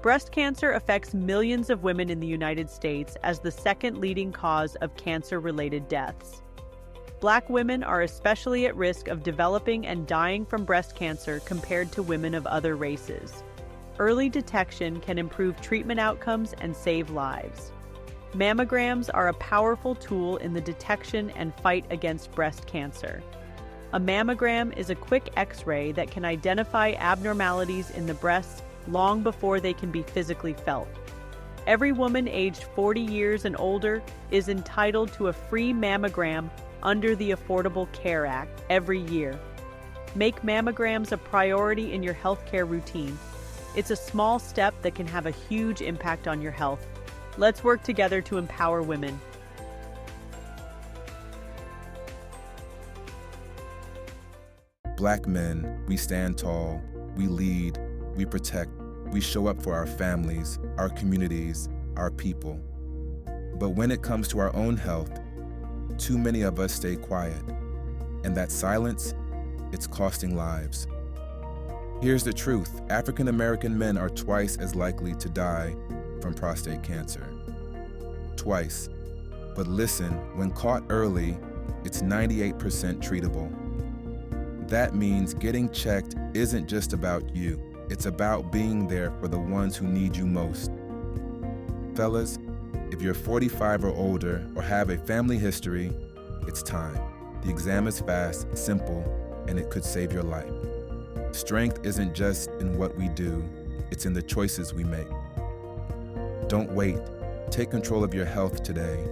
Breast cancer affects millions of women in the United States as the second leading cause of cancer-related deaths. Black women are especially at risk of developing and dying from breast cancer compared to women of other races. Early detection can improve treatment outcomes and save lives. Mammograms are a powerful tool in the detection and fight against breast cancer. A mammogram is a quick X-ray that can identify abnormalities in the breasts long before they can be physically felt. Every woman aged 40 years and older is entitled to a free mammogram under the Affordable Care Act every year. Make mammograms a priority in your healthcare routine. It's a small step that can have a huge impact on your health. Let's work together to empower women. Black men, we stand tall, we lead, we protect, we show up for our families, our communities, our people. But when it comes to our own health, too many of us stay quiet. And that silence, it's costing lives. Here's the truth. African American men are twice as likely to die from prostate cancer. Twice. But listen, when caught early, it's 98% treatable. That means getting checked isn't just about you. It's about being there for the ones who need you most. Fellas, if you're 45 or older or have a family history, it's time. The exam is fast, simple, and it could save your life. Strength isn't just in what we do, it's in the choices we make. Don't wait. Take control of your health today.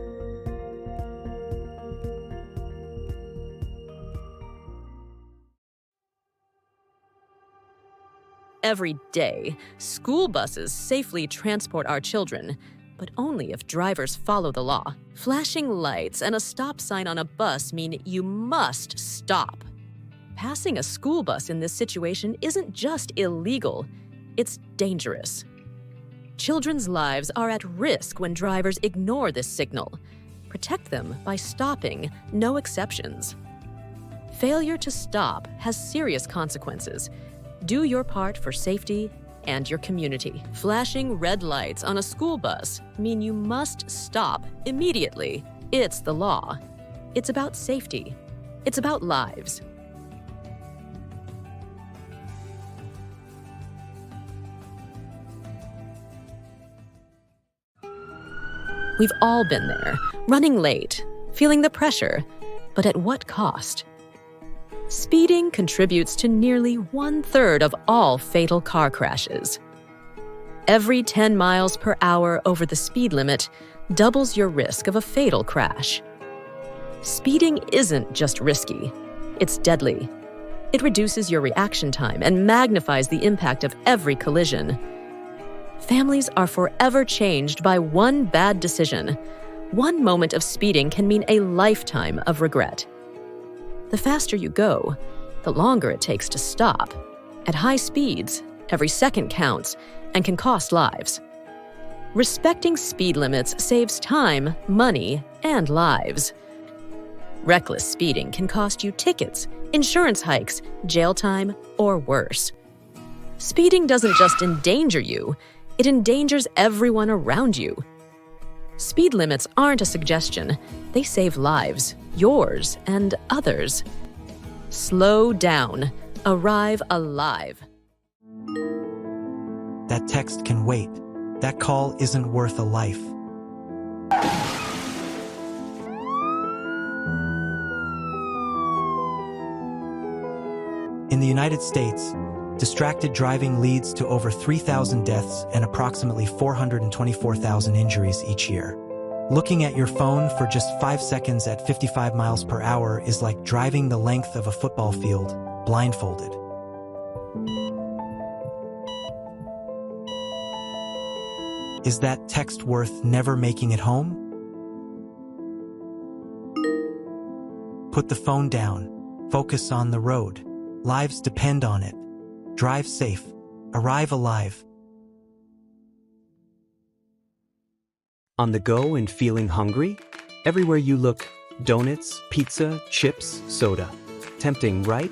Every day, school buses safely transport our children, but only if drivers follow the law. Flashing lights and a stop sign on a bus mean you must stop. Passing a school bus in this situation isn't just illegal, it's dangerous. Children's lives are at risk when drivers ignore this signal. Protect them by stopping, no exceptions. Failure to stop has serious consequences. Do your part for safety and your community. Flashing red lights on a school bus mean you must stop immediately. It's the law. It's about safety. It's about lives. We've all been there, running late, feeling the pressure, but at what cost? Speeding contributes to nearly 1/3 of all fatal car crashes. Every 10 miles per hour over the speed limit doubles your risk of a fatal crash. Speeding isn't just risky, it's deadly. It reduces your reaction time and magnifies the impact of every collision. Families are forever changed by one bad decision. One moment of speeding can mean a lifetime of regret. The faster you go, the longer it takes to stop. At high speeds, every second counts and can cost lives. Respecting speed limits saves time, money, and lives. Reckless speeding can cost you tickets, insurance hikes, jail time, or worse. Speeding doesn't just endanger you, it endangers everyone around you. Speed limits aren't a suggestion, they save lives, yours and others. Slow down. Arrive alive. That text can wait. That call isn't worth a life. In the United States, distracted driving leads to over 3,000 deaths and approximately 424,000 injuries each year. Looking at your phone for just 5 seconds at 55 miles per hour is like driving the length of a football field, blindfolded. Is that text worth never making it home? Put the phone down. Focus on the road. Lives depend on it. Drive safe. Arrive alive. On the go and feeling hungry? Everywhere you look, donuts, pizza, chips, soda. Tempting, right?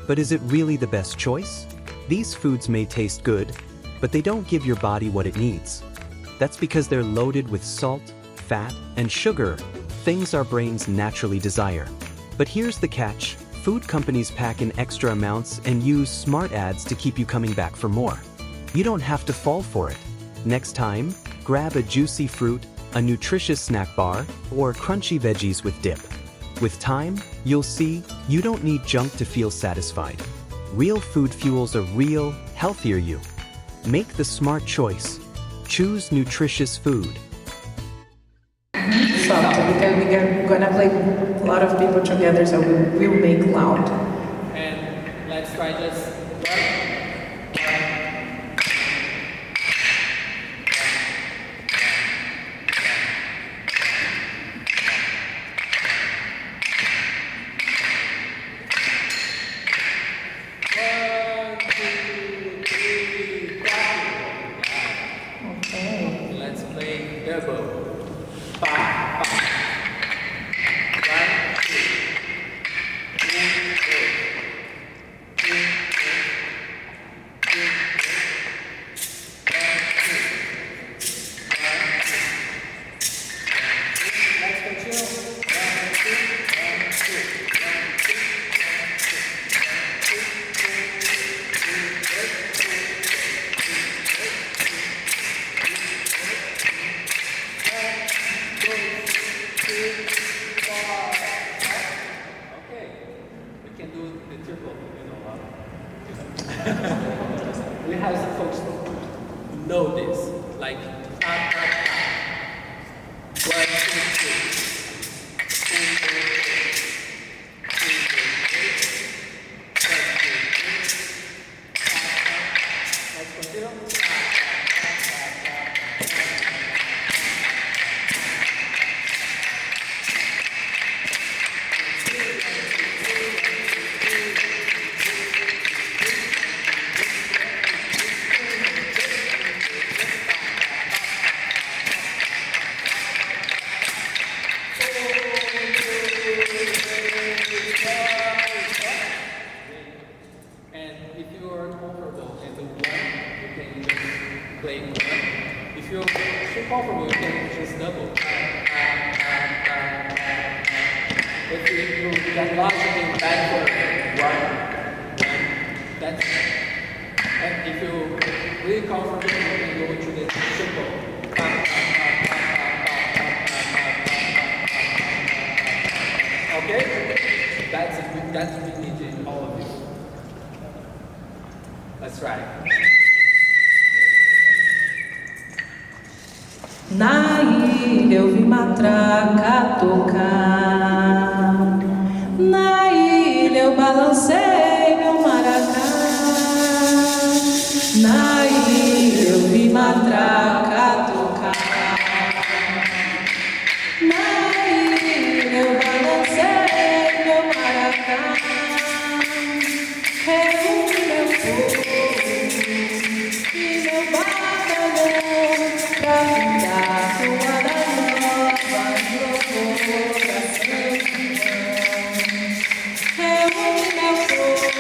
But is it really the best choice? These foods may taste good, but they don't give your body what it needs. That's because they're loaded with salt, fat, and sugar, things our brains naturally desire. But here's the catch. Food companies pack in extra amounts and use smart ads to keep you coming back for more. You don't have to fall for it. Next time, grab a juicy fruit, a nutritious snack bar, or crunchy veggies with dip. With time, you'll see you don't need junk to feel satisfied. Real food fuels a real, healthier you. Make the smart choice. Choose nutritious food. Soft, because we're gonna play a lot of people together, so we will make loud. And let's try this. We have some folks who know this, like tap, tap, tap. 1, 2, 3. Let's continue. Na ilha eu vi matraca tocar, na ilha eu balancei meu maracá, na ilha eu vi matraca tocar, na ilha eu balancei meu maracá, reúne meu povo e meu batalhão pra pintar toada nova no coração. Reúne meu povo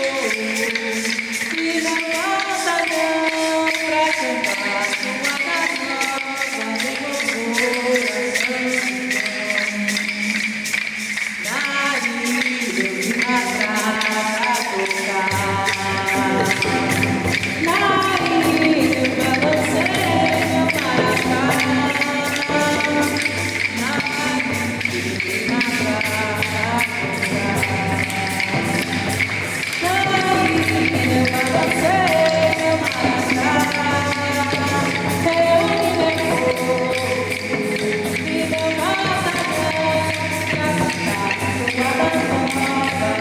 e meu batalhão pra cantar toada nova no coração. Na ilha eu vi matraca tocar, na ilha eu balancei meu maracá, na ilha eu vi matraca tocar, na ilha eu balancei meu maracá, reúne meu povo e meu batalhão pra cantar toada nova no coração.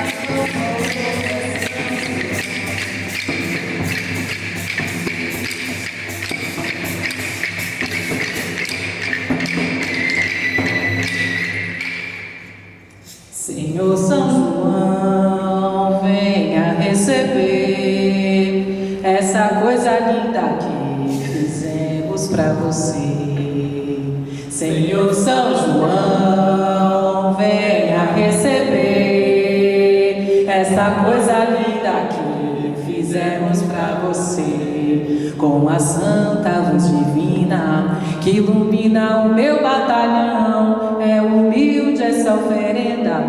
Senhor São João, venha receber essa coisa linda que fizemos pra você. Senhor São João, venha receber essa coisa linda que fizemos pra pra você, com a santa luz divina que ilumina o meu batalhão. É humilde essa oferenda,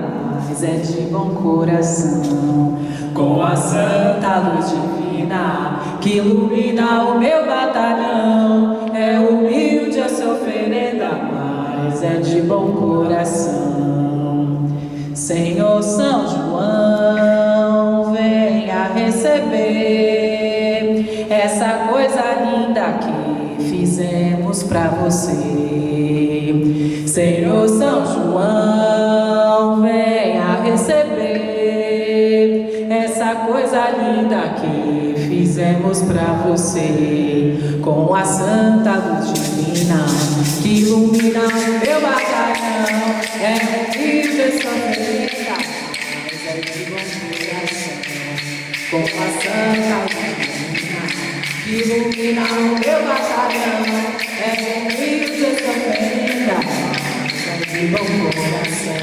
mas é de bom coração. Com a santa luz divina que ilumina o meu batalhão. É humilde essa oferenda, mas é de bom coração. Senhor São João, venha receber essa coisa linda que fizemos pra você. Senhor São João, venha receber essa coisa linda que fizemos pra você. Com a santa luz divina que ilumina o meu batalhão. É humilde essa oferenda, mas é de bom coração. Com a santa luz divina que ilumina o meu batalhão. É humilde essa oferenda, mas é de bom coração.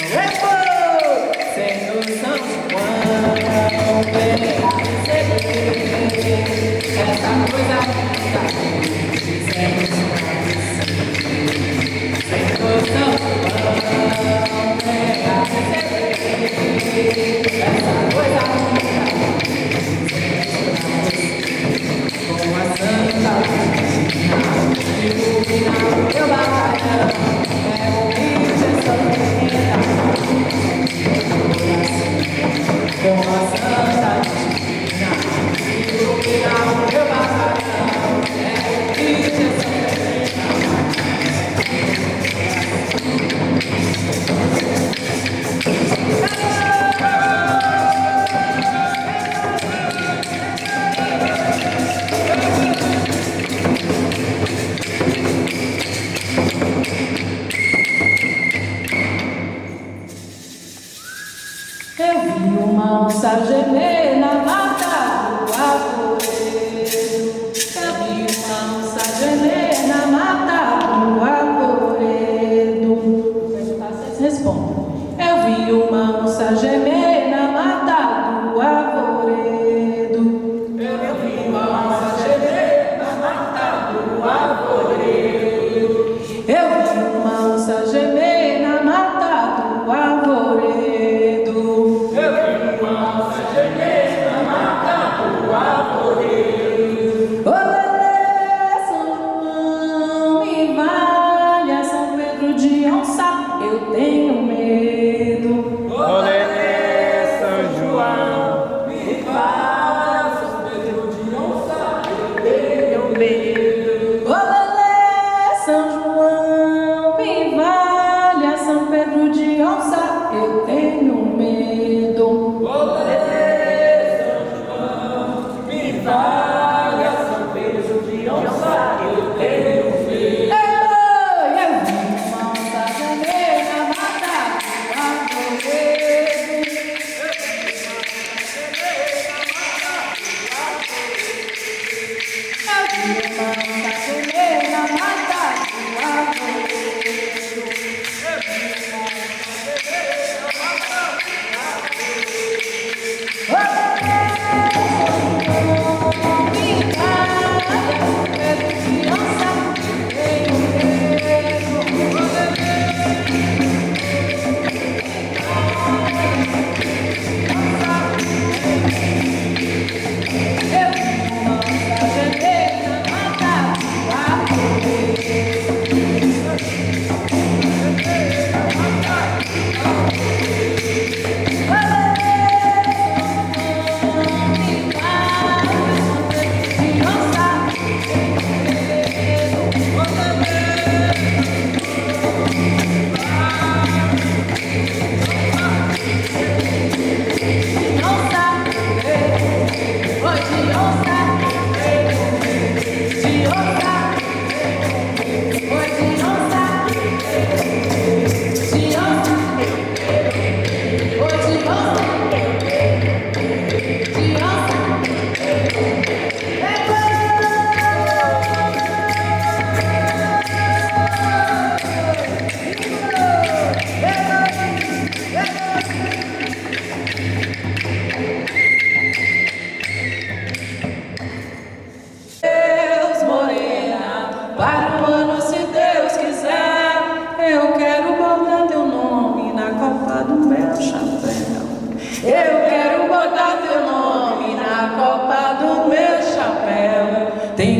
Senhor São João, venha receber essa coisa linda que fizemos pra você. Senhor São João, venha receber essa coisa linda que fizemos pra você. Com a santa luz divina que ilumina o meu batalhão. É humilde essa oferenda,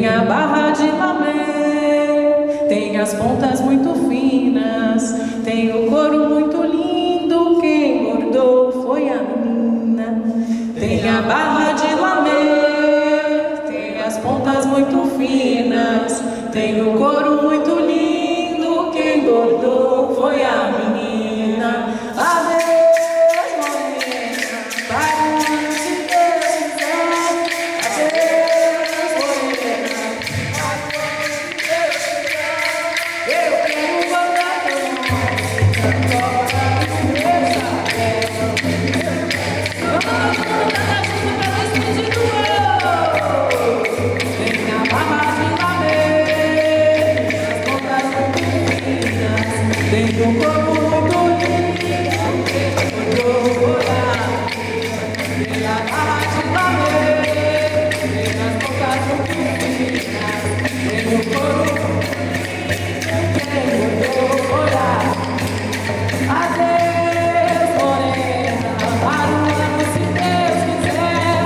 Tem a barra de lamé, tem as pontas muito finas, tem o couro muito lindo, quem bordou foi a menina. Tem a barra de lamé, tem as pontas muito finas, tem o couro muito lindo, quem bordou foi a menina. Adeus, morena, para onde se Deus quiser. Adeus, morena, para onde Deus quiser. Eu quero voltar teu nome, agora do meu chapéu. Vamos cantar junto pra despedir do eu. Tem a barra de lamé, as pontas muito finas, tem o corpo muito lindo, quem bordou foi a menina. Tem a barra de lamé, tem as pontas muito finas, tem o corpo muito lindo, quem bordou foi a menina. Adeus, morena, para o ano se Deus quiser.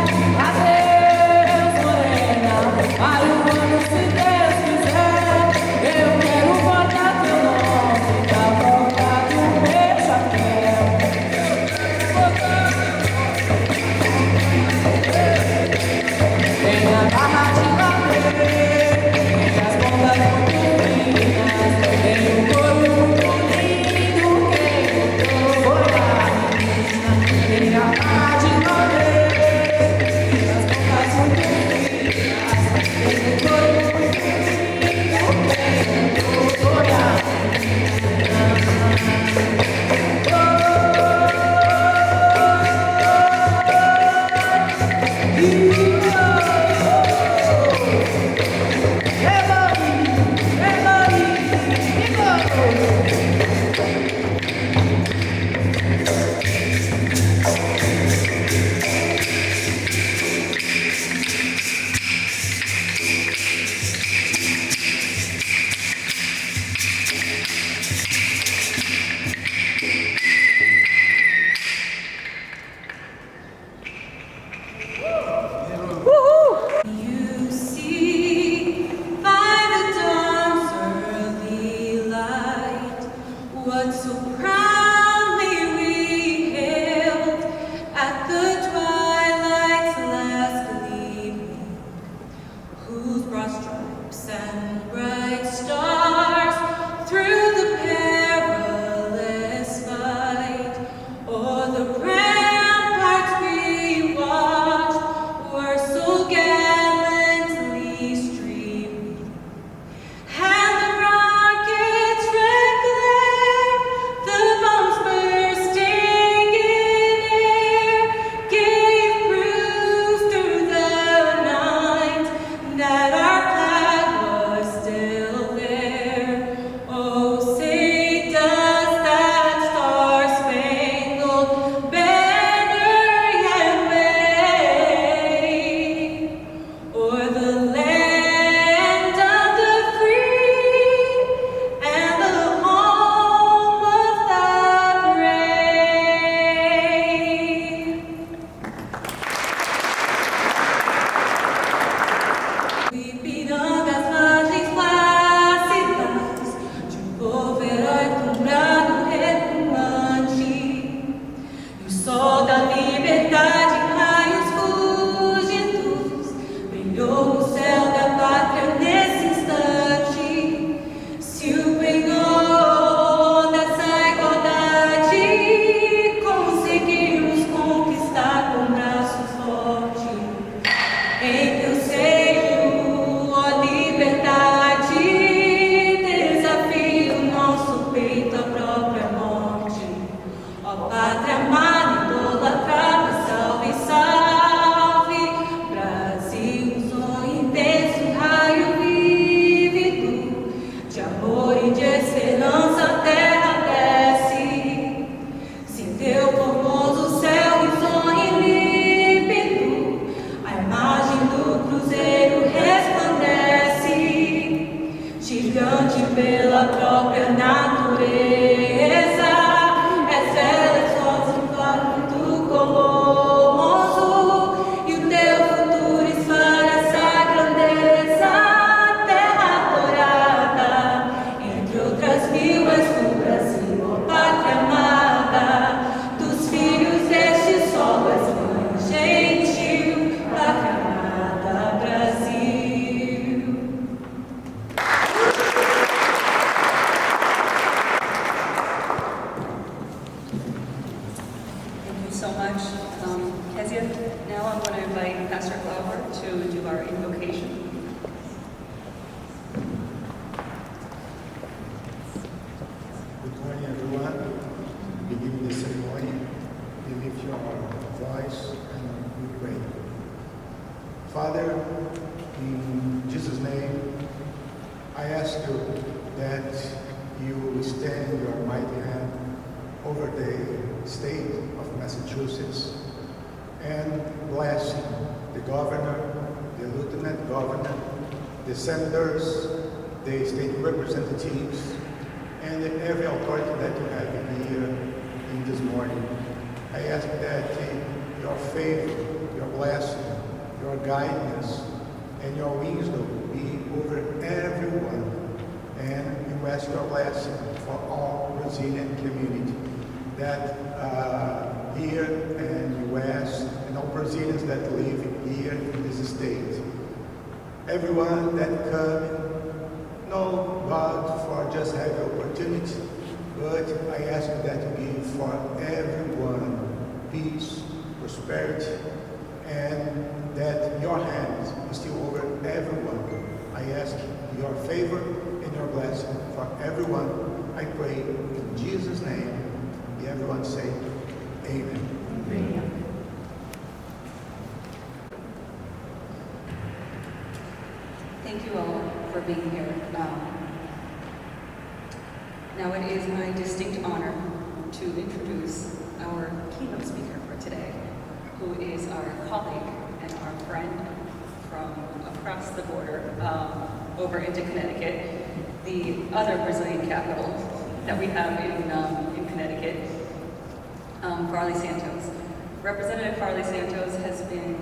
Adeus, morena, para o ano se Deus quiser. Eu quero bordar teu nome da boca do meu chapéu. Tem a barra de lamé, tem as pontas Father, in Jesus' name, I ask you that you will extend your mighty hand over the state of Massachusetts and bless the governor, the lieutenant-governor, the senators, the state representatives, and every authority that you have here in this morning. I ask that your favor, your blessing, your guidance, and your wisdom be over everyone. And we ask your blessing for all Brazilian community that here in the U.S. and all Brazilians that live here in this state. Everyone that come, no God for just have the opportunity, but I ask that you give for everyone peace, prosperity, and that your hand is still over everyone. I ask your favor and your blessing for everyone. I pray in Jesus' name. Everyone say, Amen. Amen. Thank you all for being here. Now it is my distinct honor to introduce our keynote speaker for today, who is our colleague and our friend from across the border over into Connecticut, the other Brazilian capital that we have in Connecticut, Farley Santos. Representative Farley Santos has been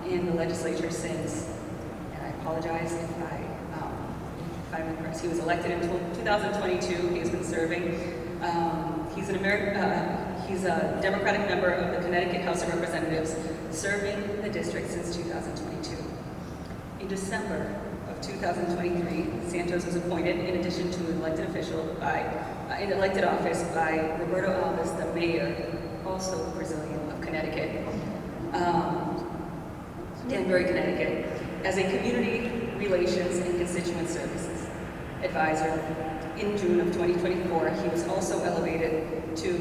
in the legislature since, and I apologize if I'm incorrect, he was elected in 2022. He has been serving. He's a Democratic member of the Connecticut House of Representatives, serving the district since 2022. In December of 2023, Santos was appointed, in addition to an elected office by Roberto Alves, the mayor, also Brazilian, of Connecticut, Danbury, Connecticut, as a community relations and constituent services advisor. In June of 2024, he was also elevated to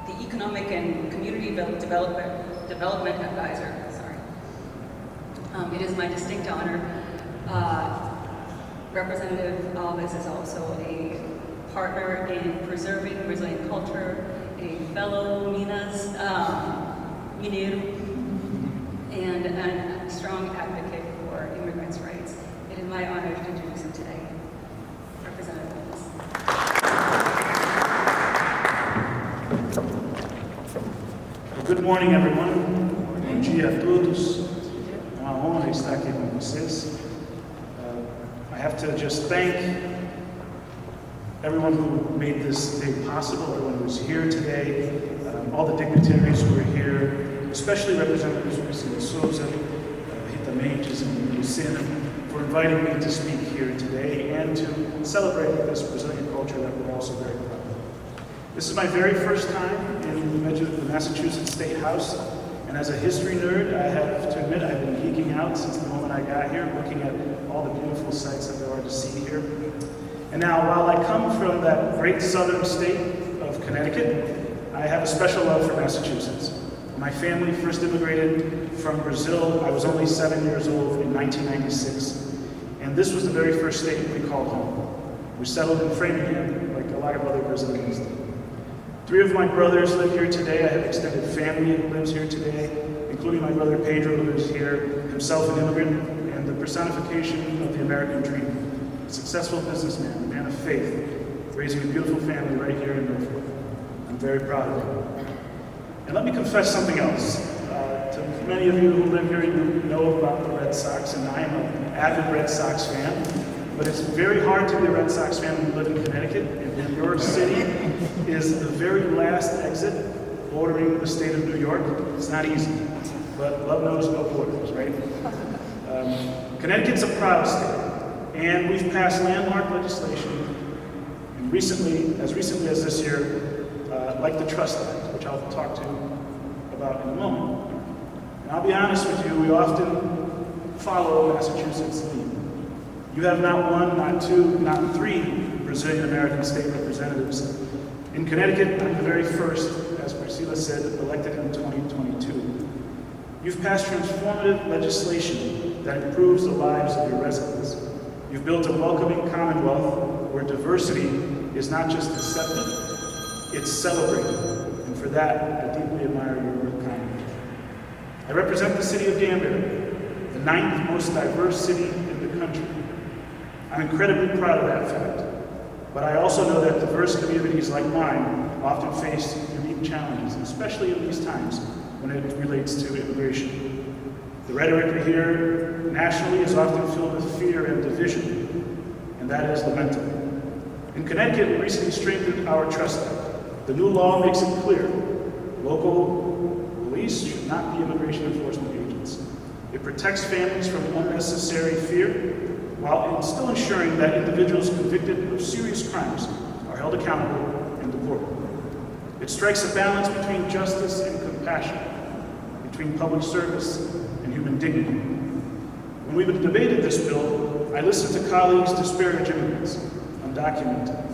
the economic and community development advisor. It is my distinct honor. Representative Alves is also a partner in preserving Brazilian culture, a fellow Minas Mineiro, and a strong advocate for immigrants' rights. It is my honor to introduce him today. Representative Alves. Good morning, everyone. Bom dia a todos. É uma honra estar aqui com vocês. I have to just thank everyone who made this day possible, everyone who's here today, all the dignitaries who are here, especially Representatives Priscila Sousa, Rita Mendes, and Luciana, for inviting me to speak here today and to celebrate this Brazilian culture that we're also very proud of. This is my very first time in the Massachusetts State House, and as a history nerd, I have to admit I've been geeking out since the moment I got here, looking at all the beautiful sights that there are to see here. And now, while I come from that great southern state of Connecticut, I have a special love for Massachusetts. My family first immigrated from Brazil. I was only 7 years old in 1996, and this was the very first state we called home. We settled in Framingham, like a lot of other Brazilians did. 3 of my brothers live here today. I have extended family who lives here today, including my brother Pedro, who is here, himself an immigrant, and the personification of the American dream. A successful businessman, a man of faith, raising a beautiful family right here in Norfolk. I'm very proud of him. And let me confess something else. To many of you who live here, you know about the Red Sox, and I am an avid Red Sox fan. But it's very hard to be a Red Sox fan when you live in Connecticut, and New York City is the very last exit bordering the state of New York. It's not easy, but love knows no borders, right? Connecticut's a proud state, and we've passed landmark legislation, and as recently as this year, like the Trust Act, which I'll talk to you about in a moment. And I'll be honest with you, we often follow Massachusetts' lead. You have not 1, not 2, not 3 Brazilian American state representatives. In Connecticut, I'm the very first, as Priscila said, elected in 2022. You've passed transformative legislation that improves the lives of your residents. You've built a welcoming Commonwealth where diversity is not just accepted, it's celebrated. And for that, I deeply admire your kindness. I represent the city of Danbury, the 9th most diverse city in the country. I'm incredibly proud of that fact. But I also know that diverse communities like mine often face unique challenges, especially in these times when it relates to immigration. The rhetoric we hear nationally is often filled with fear and division, and that is lamentable. In Connecticut, we recently strengthened our Trust Act. The new law makes it clear local police should not be immigration enforcement agents. It protects families from unnecessary fear, while still ensuring that individuals convicted of serious crimes are held accountable and deported. It strikes a balance between justice and compassion, between public service and human dignity. When we debated this bill, I listened to colleagues disparage immigrants, undocumented.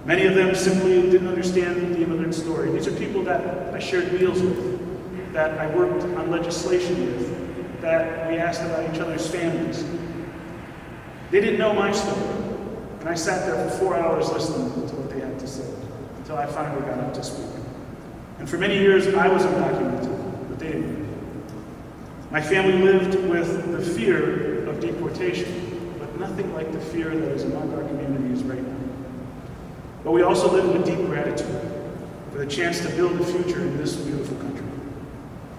Many of them simply didn't understand the immigrant story. These are people that I shared meals with, that I worked on legislation with, that we asked about each other's families. They didn't know my story, and I sat there for 4 hours listening to what they had to say, until I finally got up to speak. And for many years, I was undocumented, but they didn't. My family lived with the fear of deportation, but nothing like the fear that is among our communities right now. But we also live with deep gratitude for the chance to build a future in this beautiful country.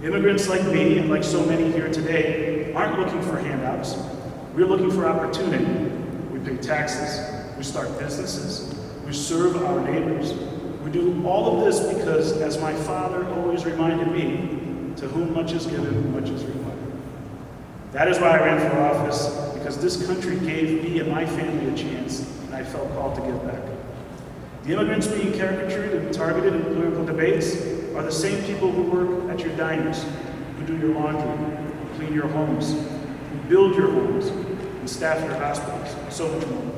Immigrants like me, and like so many here today, aren't looking for handouts. We're looking for opportunity. We pay taxes, we start businesses, we serve our neighbors. We do all of this because, as my father always reminded me, to whom much is given, much is required. That is why I ran for office, because this country gave me and my family a chance, and I felt called to give back. The immigrants being caricatured and targeted in political debates are the same people who work at your diners, who do your laundry, who clean your homes, who build your homes, and staff your hospitals, and so much more.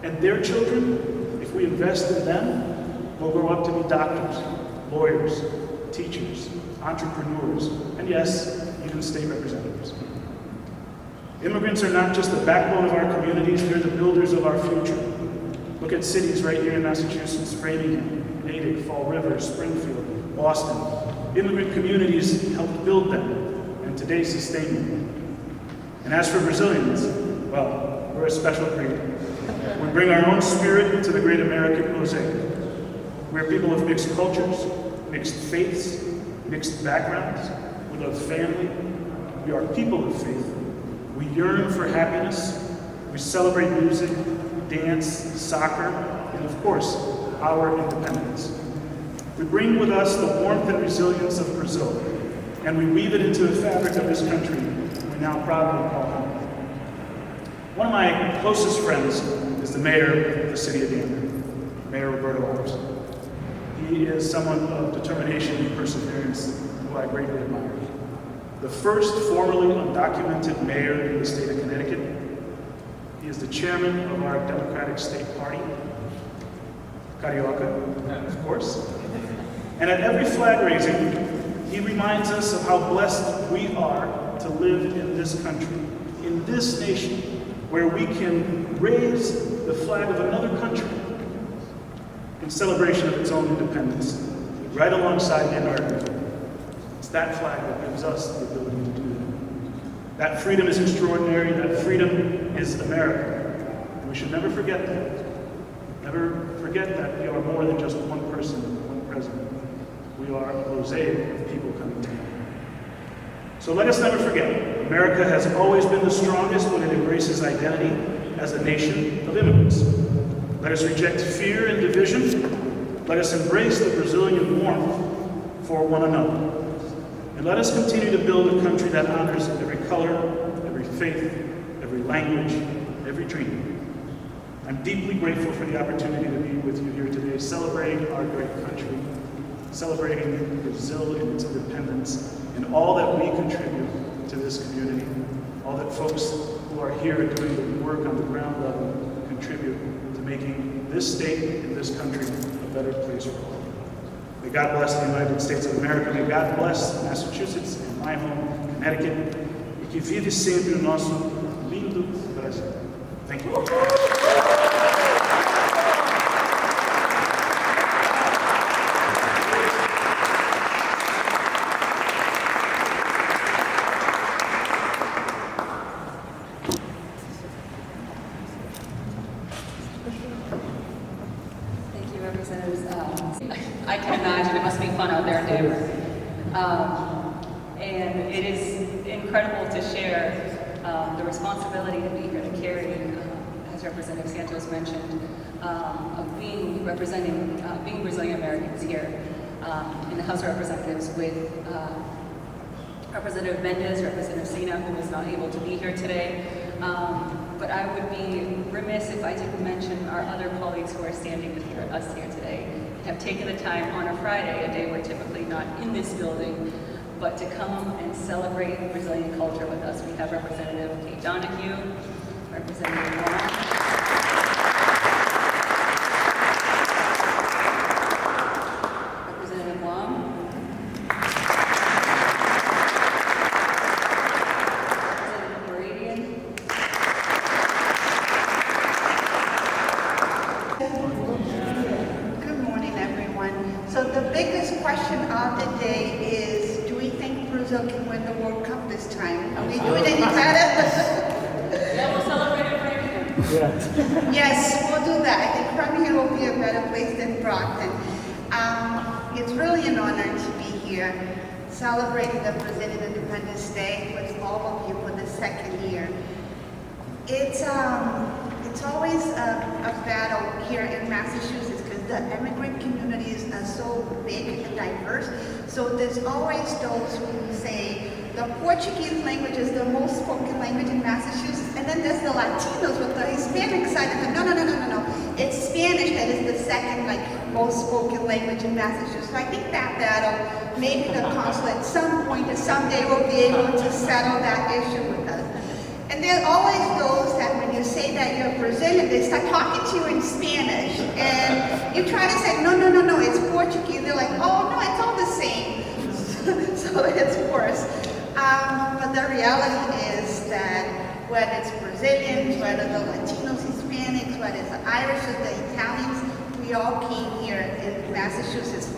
And their children, if we invest in them, will grow up to be doctors, lawyers, teachers, entrepreneurs, and yes, even state representatives. Immigrants are not just the backbone of our communities, they're the builders of our future. Look at cities right here in Massachusetts: Framingham, Natick, Fall River, Springfield, Boston. Immigrant communities helped build them, and today sustain them. And as for Brazilians, well, we're a special breed. We bring our own spirit to the great American mosaic. We're people of mixed cultures, mixed faiths, mixed backgrounds. We love family. We are people of faith. We yearn for happiness. We celebrate music, dance, soccer, and of course, our independence. We bring with us the warmth and resilience of Brazil, and we weave it into the fabric of this country we now proudly call home. One of my closest friends is the mayor of the city of Danbury, Mayor Roberto Alves. He is someone of determination and perseverance who I greatly admire. The first formerly undocumented mayor in the state of Connecticut. He is the chairman of our Democratic State Party, Carioca, of course. And at every flag raising, he reminds us of how blessed we are to live in this country, in this nation, where we can raise the flag of another country in celebration of its own independence, right alongside Antarctica. It's that flag that gives us the ability to do that. That freedom is extraordinary. That freedom is America. And we should never forget that. Never forget that we are more than just one person, one president. We are a mosaic of people coming together. So let us never forget, America has always been the strongest when it embraces identity as a nation of immigrants. Let us reject fear and division. Let us embrace the Brazilian warmth for one another. And let us continue to build a country that honors every color, every faith, every language, every dream. I'm deeply grateful for the opportunity to be with you here today, celebrating our great country, celebrating Brazil and its independence, and all that we contribute to this community, all that folks who are here doing the work on the ground level contribute to making this state and this country a better place for all. May God bless the United States of America. May God bless Massachusetts and my home. Connecticut e que vive sempre o nosso lindo Brasil. Thank you. Thank you, Representatives. I can imagine it must be fun out there in Denver. And it is incredible to share the responsibility to be here to carry, as Representative Santos mentioned, of being Brazilian Americans here in the House of Representatives with Representative Mendes, Representative Sina, who is not able to be here today. But I would be remiss if I didn't mention our other colleagues who are standing with us here today, have taken the time on a Friday, a day we're typically not in this building, but to come and celebrate Brazilian culture with us. We have Representative Kate Donahue, Representative Warren, Representative Long, Representative Meridian, Good morning, everyone. So the biggest question of the day is, do we think Brazil can win the World Cup this time? Are we doing any better? yeah, we'll celebrate it right here. Yes, we'll do that. I think Framingham will be a better place than Brockton. It's really an honor to be here celebrating the Brazilian Independence Day with all of you for the second year. It's always a battle here in Massachusetts because the immigrant communities are so big and diverse. So there's always those who say the Portuguese language is the most spoken language in Massachusetts, and then there's the Latinos with the Hispanic side of it. No. It's Spanish that is the second most spoken language in Massachusetts. So I think that battle, maybe the consulate at some point or someday will be able to settle that issue with us. And there are always those that when you say that you're Brazilian, they start talking to you in Spanish. And you try to say, no, it's Portuguese. They're like, oh, no, it's all the same. So it's worse. But the reality is that whether it's Brazilians, whether the Latinos, Hispanics, whether it's the Irish or the Italians, we all came here in Massachusetts,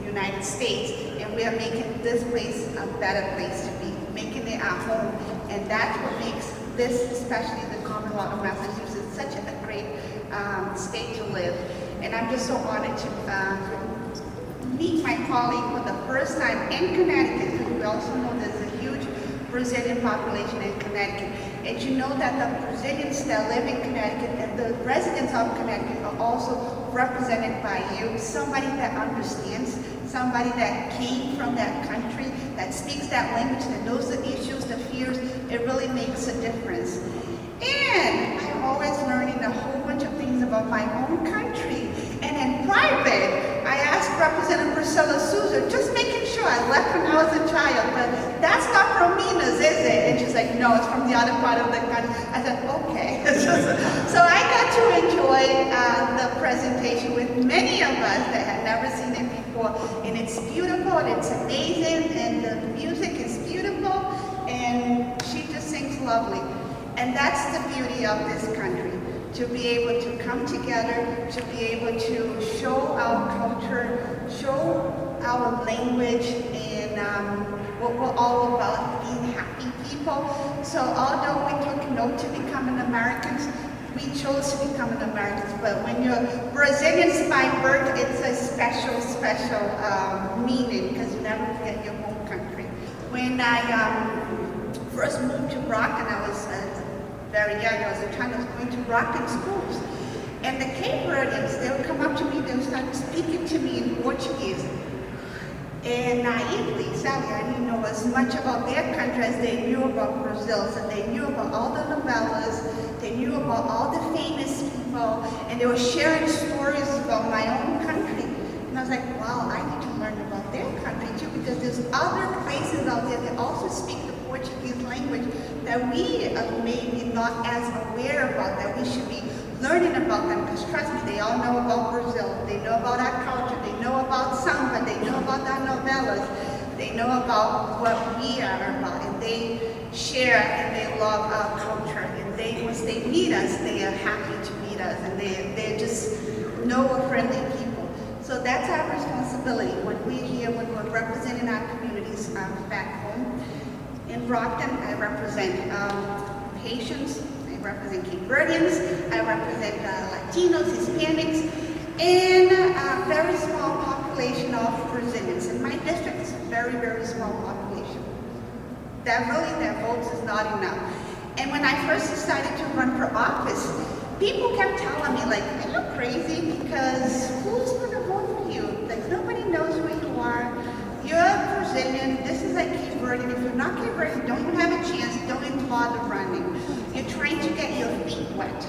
United States, and we are making this place a better place to be, making it our home. And that's what makes this, especially the Commonwealth of Massachusetts, such a great state to live. And I'm just so honored to meet my colleague for the first time in Connecticut, because we also know there's a huge Brazilian population in Connecticut. And you know that the Brazilians that live in Connecticut and the residents of Connecticut are also represented by you, somebody that understands, somebody that came from that country, that speaks that language, that knows the issues, the fears. It really makes a difference. And I'm always learning a whole bunch of things about my own country. And in private, I asked Representative Priscila Sousa, just making sure, I left when I was a child, but that's not from Minas, is it? And she's like, no, it's from the other part of the country. I said, okay. So I got to enjoy the presentation with many of us that had never seen it before. And it's beautiful, and it's amazing, and the music is beautiful, and she just sings lovely. And that's the beauty of this country, to be able to come together, to be able to show our culture, show our language, and what we're all about, being happy people. So although we took note to becoming Americans, we chose to become Americans. But when you're Brazilians by birth, it's a special, special meaning, because you never forget your home country. When I first moved to Brockton, I was very young. I was a child. I was going to Brockton schools. And the Cape Verdeans, they would come up to me, they would start speaking to me in Portuguese. And naively, sadly, I didn't know as much about their country as they knew about Brazil. So they knew about all the novellas, they knew about all the famous people, and they were sharing stories about my own country. And I was like, wow, I need to learn about their country too, because there's other places out there that also speak the Portuguese language that we are maybe not as aware about, that we should be learning about them, because trust me, they all know about Brazil, they know about our culture, they know about samba, they know about our novellas, they know about what we are about, and they share and they love our culture. And once they meet us, they are happy to meet us, and they're just friendly people. So that's our responsibility when we're here, when we're representing our communities back home. In Brockton, I represent Haitians, I represent Cape Verdeans, I represent Latinos, Hispanics, and a very small population of Brazilians. In my district, it's a very, very small population. That votes is not enough. And when I first decided to run for office, people kept telling me, like, are you crazy? Because who's going to vote for you? Like, nobody knows who you are. You're Brazilian. This is like Cape Verdean. If you're not Cape Verdean, don't even have a chance. Don't even bother running. You're trying to get your feet wet.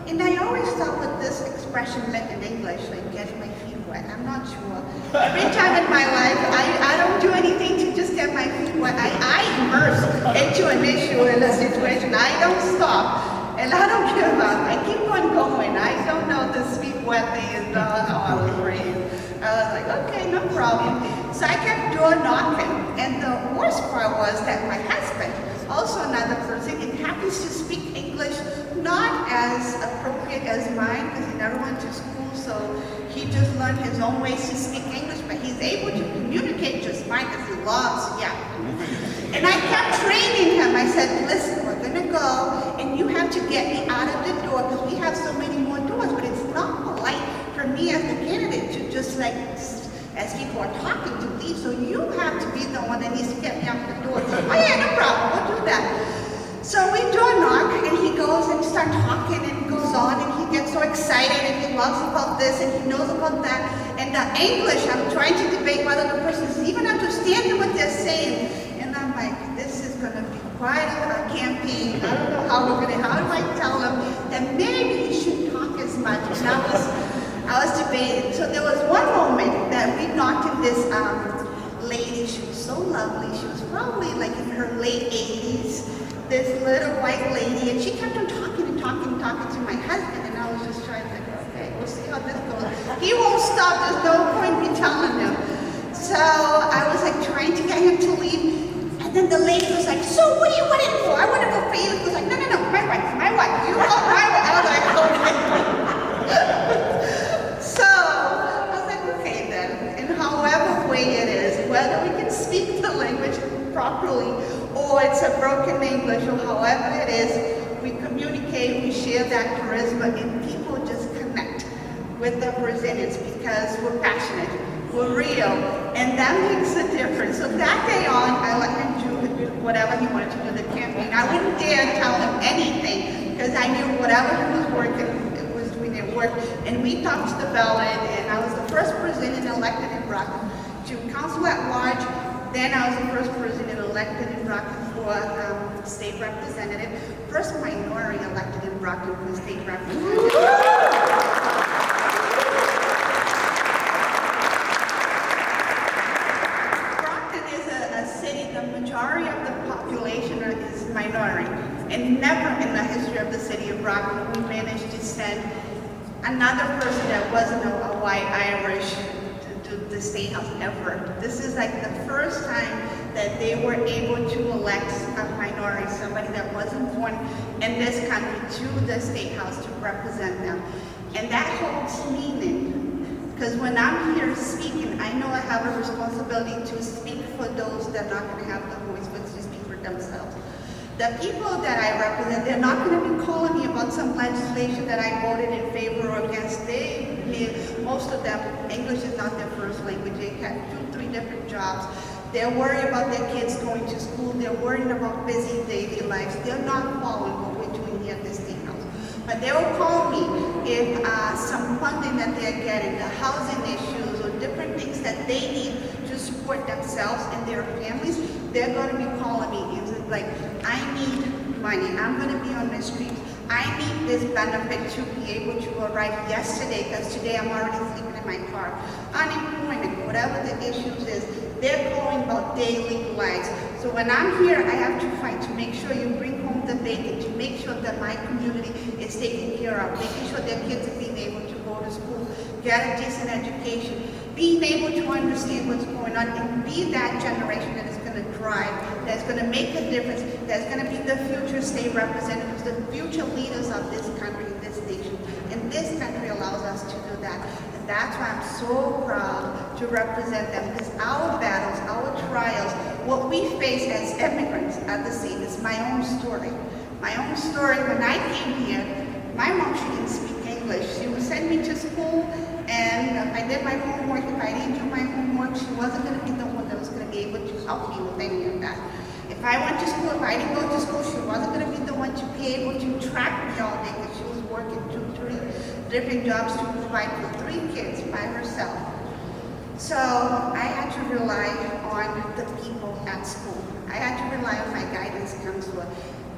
And I always thought what this expression meant in English, like getting my feet wet. I'm not sure. Every time in my life, I don't do anything to just get my feet wet. I immerse into an issue, in a situation. I don't stop. And I don't give up. I keep on going. I don't know this feet wet thing is not how I was raised. I was like, okay, no problem. So I kept door knocking. And the worst part was that my husband, also another person, it happens to speak English not as appropriate as mine, because he never went to school, so he just learned his own ways to speak English, but he's able to communicate just fine because he loves, And I kept training him. I said, listen, we're going to go, and you have to get me out of the door, because we have so many more doors, but it's not polite for me as the candidate to just like, as people are talking, to leave, so you have to be the one that needs to get me out the door. Oh yeah, no problem, we'll do that. So we door knock, and he goes and starts talking, and goes on, and he gets so excited, and he loves about this, and he knows about that. And the English, I'm trying to debate whether the person is even understanding what they're saying. And I'm like, this is going to be quite a campaign. I don't know how how do I tell him that maybe he shouldn't talk as much? And I was debating. So there was one moment that we knocked in this lady. She was so lovely. She was probably like in her late 80s. This little white lady, and she kept on talking and talking and talking to my husband, and I was just trying to think, okay, we'll see how this goes. He won't stop. There's no point me telling him. So I was like trying to get him to leave, and then the lady was like, so what are you waiting for? I want to vote for you. He was like, no, my wife. You vote my wife. I was like, okay. So I was like, okay then. In however way it is, whether we can speak the language properly or it's a broken English or however it is, we communicate, we share that charisma, and people just connect with the Brazilians because we're passionate, we're real, and that makes a difference. So that day on, I let him do whatever he wanted to do the campaign. I wouldn't dare tell him anything because I knew whatever he was doing it worked. And we talked to the ballot, and I was the first Brazilian elected in Brockton to council at large. Then I was the first Brazilian elected in Brockton for state representative. First minority elected in Brockton for state representative. Brockton is a city, the majority of the population is minority. And never in the history of the city of Brockton we managed to send another person that wasn't a white Irish to the State House ever. This is like the first time that they were able to elect a minority, somebody that wasn't born in this country, to the State House to represent them. And that holds meaning, because when I'm here speaking, I know I have a responsibility to speak for those that are not going to have the voice, but to speak for themselves. The people that I represent, they're not going to be calling me about some legislation that I voted in favor or against. Most of them, English is not their first language. They have 2-3 different jobs. They're worried about their kids going to school. They're worried about busy daily lives. They're not following what we're doing here at the State House. But they will call me if some funding that they're getting, the housing issues or different things that they need to support themselves and their families, they're going to be calling me. It's like, I need money. I'm going to be on the streets. I need this benefit to be able to arrive yesterday, because today I'm already sleeping in my car. Unemployment, whatever the issues is, they're calling about daily lives. So when I'm here, I have to fight to make sure you bring home the bacon, to make sure that my community is taken care of, making sure their kids are being able to go to school, get a decent education, being able to understand what's going on, and be that generation that is going to to drive, that's going to make a difference, that's going to be the future state representatives, the future leaders of this country, this nation. And this country allows us to do that. And that's why I'm so proud to represent them, because our battles, our trials, what we face as immigrants are the same. It's my own story. My own story, when I came here, my mom, she didn't speak English. She would send me to school, and I did my homework. If I didn't do my homework, she wasn't going to be the one that was going to be able to help me with any of that. If I went to school, if I didn't go to school, she wasn't going to be the one to be able to track me all day, because she was working 2-3 different jobs to provide for 3 kids by herself. So I had to rely on the people at school. I had to rely on my guidance counselor.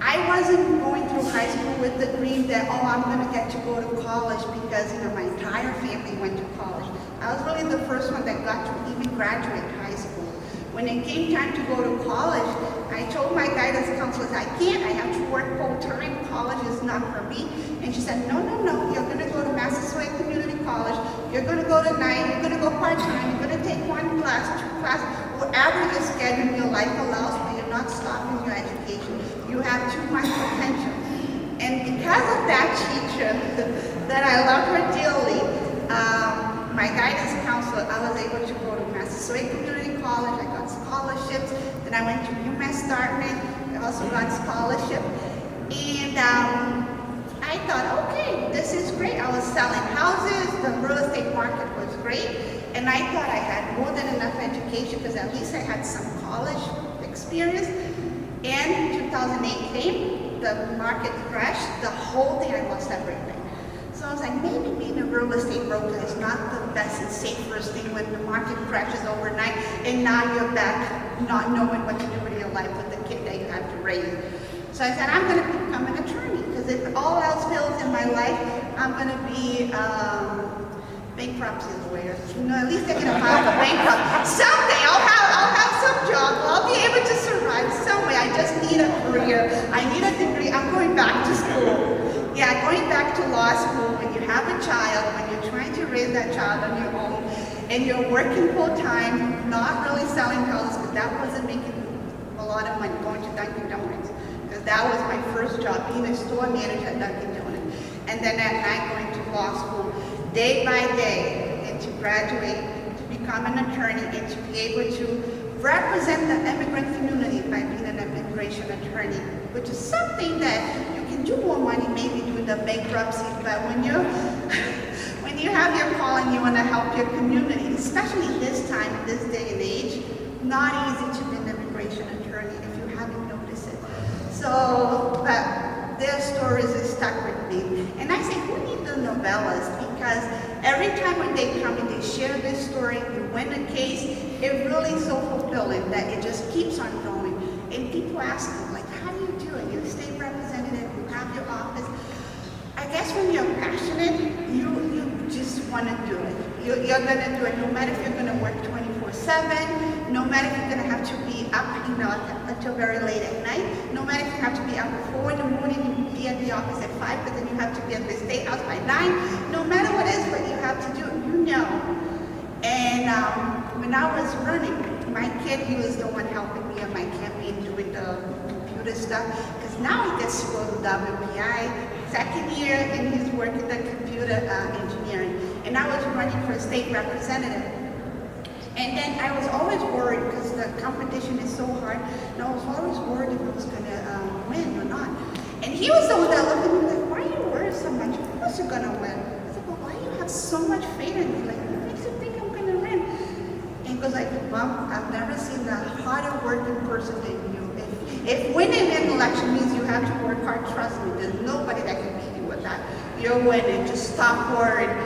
I wasn't going through high school with the dream that, oh, I'm going to get to go to college because, my entire family went to college. I was really the first one that got to even graduate high school. When it came time to go to college, I told my guidance counselor, I can't, I have to work full-time. College is not for me. And she said, no, you're going to go to Massachusetts Community College. You're going to go to night, you're going to go part-time, you're going to take 1 class, 2 classes, whatever your schedule in your life allows, but you're not stopping your education. You have too much potential. And because of that teacher, that I love her dearly, my guidance counselor, I was able to go to Massachusetts Community College. I got scholarships. Then I went to UMass Dartmouth. I also got scholarship. And I thought, okay, this is great. I was selling houses. The real estate market was great. And I thought I had more than enough education, because at least I had some college experience. And 2008 came, the market crashed, the whole thing, I lost everything. So I was like, maybe being a real estate broker is not the best and safest thing when the market crashes overnight and now you're back not knowing what to do with your life with the kid that you have to raise. So I said, I'm going to become an attorney, because if all else fails in my life, I'm going to be bankruptcy lawyer. At least I can file for bankruptcy. Someday I'll have some job. I'll be able to survive some way. I just need a career. I need a degree. I'm going back to school. Yeah, going back to law school. When you have a child, when you're trying to raise that child on your own, and you're working full time, not really selling houses, because that wasn't making a lot of money, going to Dunkin' Donuts, because that was my first job, being a store manager at Dunkin' Donuts. And then at night going to law school, day by day, and to graduate, to become an attorney, and to be able to represent the immigrant community by being an immigration attorney, which is something that you can do more money maybe doing the bankruptcy, but when you have your call and you want to help your community, especially this time, this day and age, not easy to be an immigration attorney if you haven't noticed it. So, but their stories are stuck with me. And I say, who needs the novellas? Because every time when they come and they share this story, you win a case, it really is so fulfilling that it just keeps on going. And people ask me, like, how do you do it? You're a state representative, you have your office. I guess when you're passionate, you just want to do it. You're going to do it no matter if you're going to work 24/7, no matter if you're going to have to be up until very late at night, no matter if you have to be up at 4 in the morning, you be at the office at 5, but then you have to be at the State House by 9, no matter what it is, what you have to do, you know. And when I was running, my kid, he was the one helping me on my campaign doing the computer stuff, because now he gets to go to WPI, second year, and he's working the computer engineering. And I was running for a state representative. And then I was always worried, because the competition is so hard, and I was always worried if I was going to win or not. And he was the one that looked at me like, why are you worried so much? Of course you're going to win. I said, well, why do you have so much faith in me? Like, what makes you think I'm going to win? And he goes like, Mom, I've never seen a harder working person than you. If winning an election means you have to work hard, trust me, there's nobody that can beat you with that. You're winning, just stop worrying.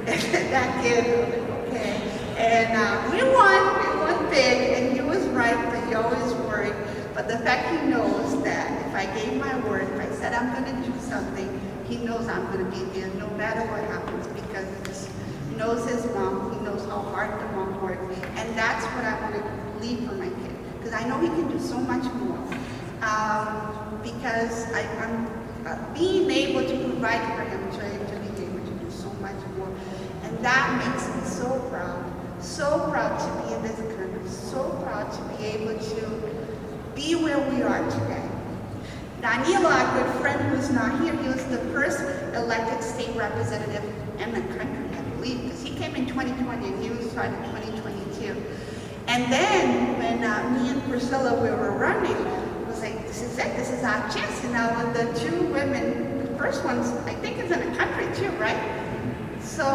That kid, okay. And we won big, and he was right, but he always worried. But the fact he knows that if I gave my word, if I said I'm going to do something, he knows I'm going to be there no matter what happens, because he just knows his mom, he knows how hard the mom works, and that's what I want to leave for my kid, because I know he can do so much more. Because I'm being able to provide for him to be able to do so much more, and that makes me so proud to be in this country, so proud to be able to be where we are today. Danilo, our good friend who's not here, he was the first elected state representative in the country, I believe, because he came in 2020 and he was started in 2022. And then when me and Priscilla, we were running, it was like, this is it, this is our chance. And now with the two women, the first one's, I think is in the country too, right? So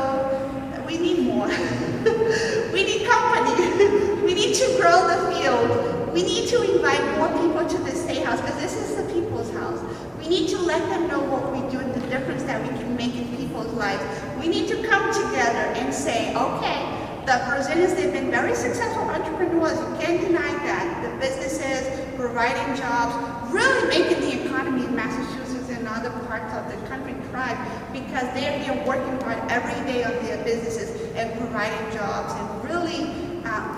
we need more. We need company. We need to grow the field. We need to invite more people to the State House, because this is the people's house. We need to let them know what we do and the difference that we can make in people's lives. We need to come together and say, okay, the Brazilians, they've been very successful entrepreneurs. You can't deny that. The businesses, providing jobs, really making the economy in Massachusetts and other parts of the country thrive, because they're here working hard every day on their businesses and providing jobs and really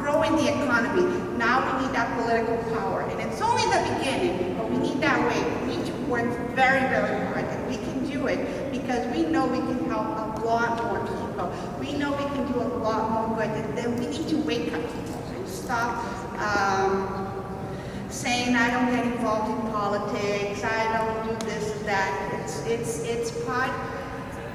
growing the economy. Now we need that political power. And it's only the beginning, but we need that way. We need to work very, very hard, and we can do it because we know we can help a lot more people. We know we can do a lot more good, and then we need to wake up and stop saying I don't get involved in politics, I don't do this and that. It's part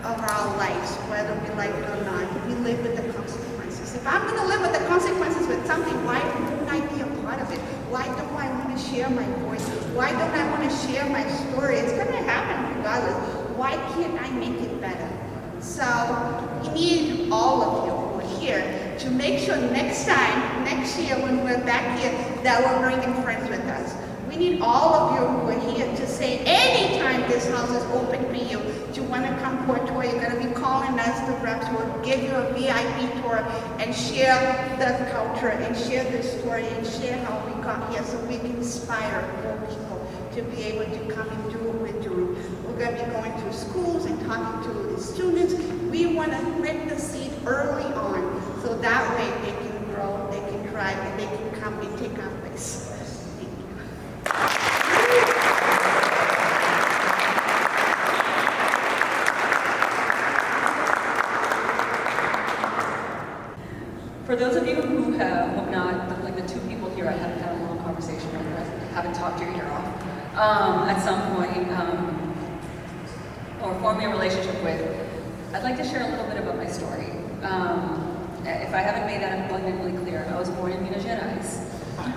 of our lives, whether we like it or not. We live with the consequences. If I'm going to live with the consequences with something, why wouldn't I be a part of it? Why don't I want to share my voice? Why don't I want to share my story? It's going to happen regardless. Why can't I make it better? So we need all of you who are here to make sure next time, next year when we're back here, that we're bringing friends with us. We need all of you who are here to say anytime this house is open for you to want to come for a tour, you're going to be calling us, the reps, who will give you a VIP tour and share the culture and share the story and share how we got here so we can inspire more people to be able to come and do what we're doing. We're going to be going to schools and talking to the students. We want to plant the seed early on so that way they can grow, they can thrive, and they can come and take our place. For those of you who have not, like the two people here, I haven't had a long conversation with, I haven't talked your ear off, at some point, or forming a relationship with, I'd like to share a little bit about my story. If I haven't made that abundantly clear, I was born in Minas Gerais.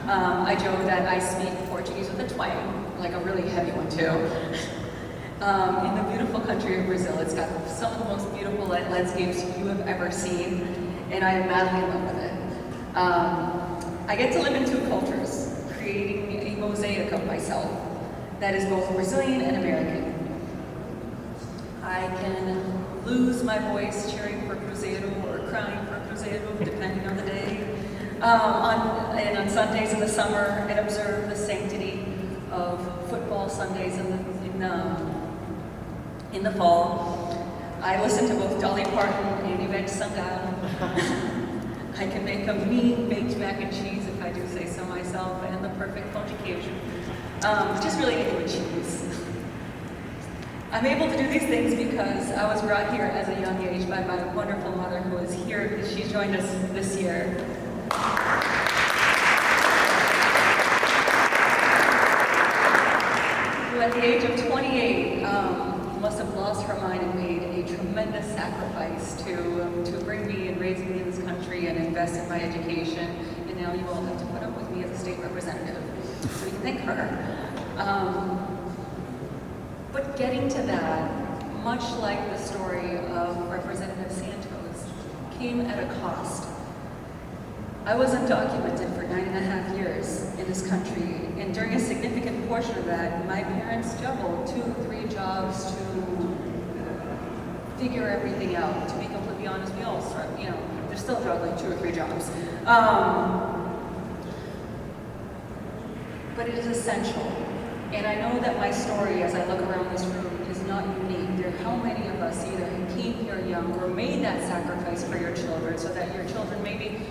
I joke that I speak Portuguese with a twang, like a really heavy one too. In the beautiful country of Brazil, it's got some of the most beautiful landscapes you have ever seen, and I am madly in love with it. I get to live in two cultures, creating a mosaic of myself that is both Brazilian and American. I can lose my voice cheering for Cruzeiro or crying for Cruzeiro, depending on the day. And on Sundays in the summer, and observe the sanctity of football Sundays in the fall. I listen to both Dolly Parton and Ivete Sangalo. I can make a mean baked mac and cheese, if I do say so myself, and the perfect conjugation. Just really anything with cheese. I'm able to do these things because I was brought here at a young age by my wonderful mother, who is here. She joined us this year. Who at the age of 28 must have lost her mind and made a tremendous sacrifice to bring me and raise me in this country and invest in my education. And now you all have to put up with me as a state representative. So we can thank her. But getting to that, much like the story of Representative Santos, came at a cost. I was undocumented for 9.5 years in this country, and during a significant portion of that, my parents juggled 2-3 jobs to figure everything out. To be completely honest, we all start, they're still juggling 2 or 3 jobs. But it is essential. And I know that my story, as I look around this room, is not unique. There are how many of us either came here young or made that sacrifice for your children so that your children maybe,